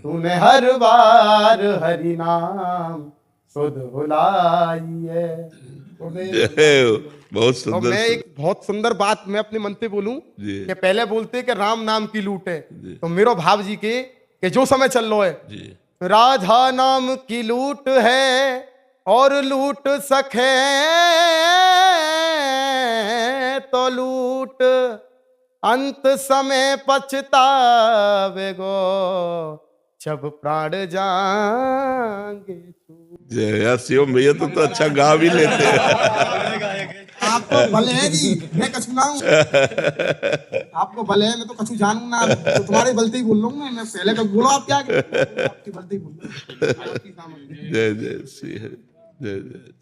तूने हर बार हरि नाम सुध भुलाइए। जय हो। बहुत तो सुंदर मैं एक बहुत सुंदर बात मैं अपने मन से बोलूं जी। कि पहले बोलते कि राम नाम की लूट है, तो मेरो भाव जी के कि जो समय चल रहा है जी। राधा नाम की लूट है और लूट सके तो लूट, अंत समय पछतावेगो जब प्राण जाएंगे। जय यार, शिवम भैया तो अच्छा गा भी लेते हैं। आपको भले है जी, मैं कछु ना हूँ। आपको भले है, मैं तो कछु जानू ना, तो तुम्हारे बलते ही बोल लूंगा मैं। पहले कब बोलो आप क्या, आपकी बलते ही बोल। जय जय श्री हरि, जय जय।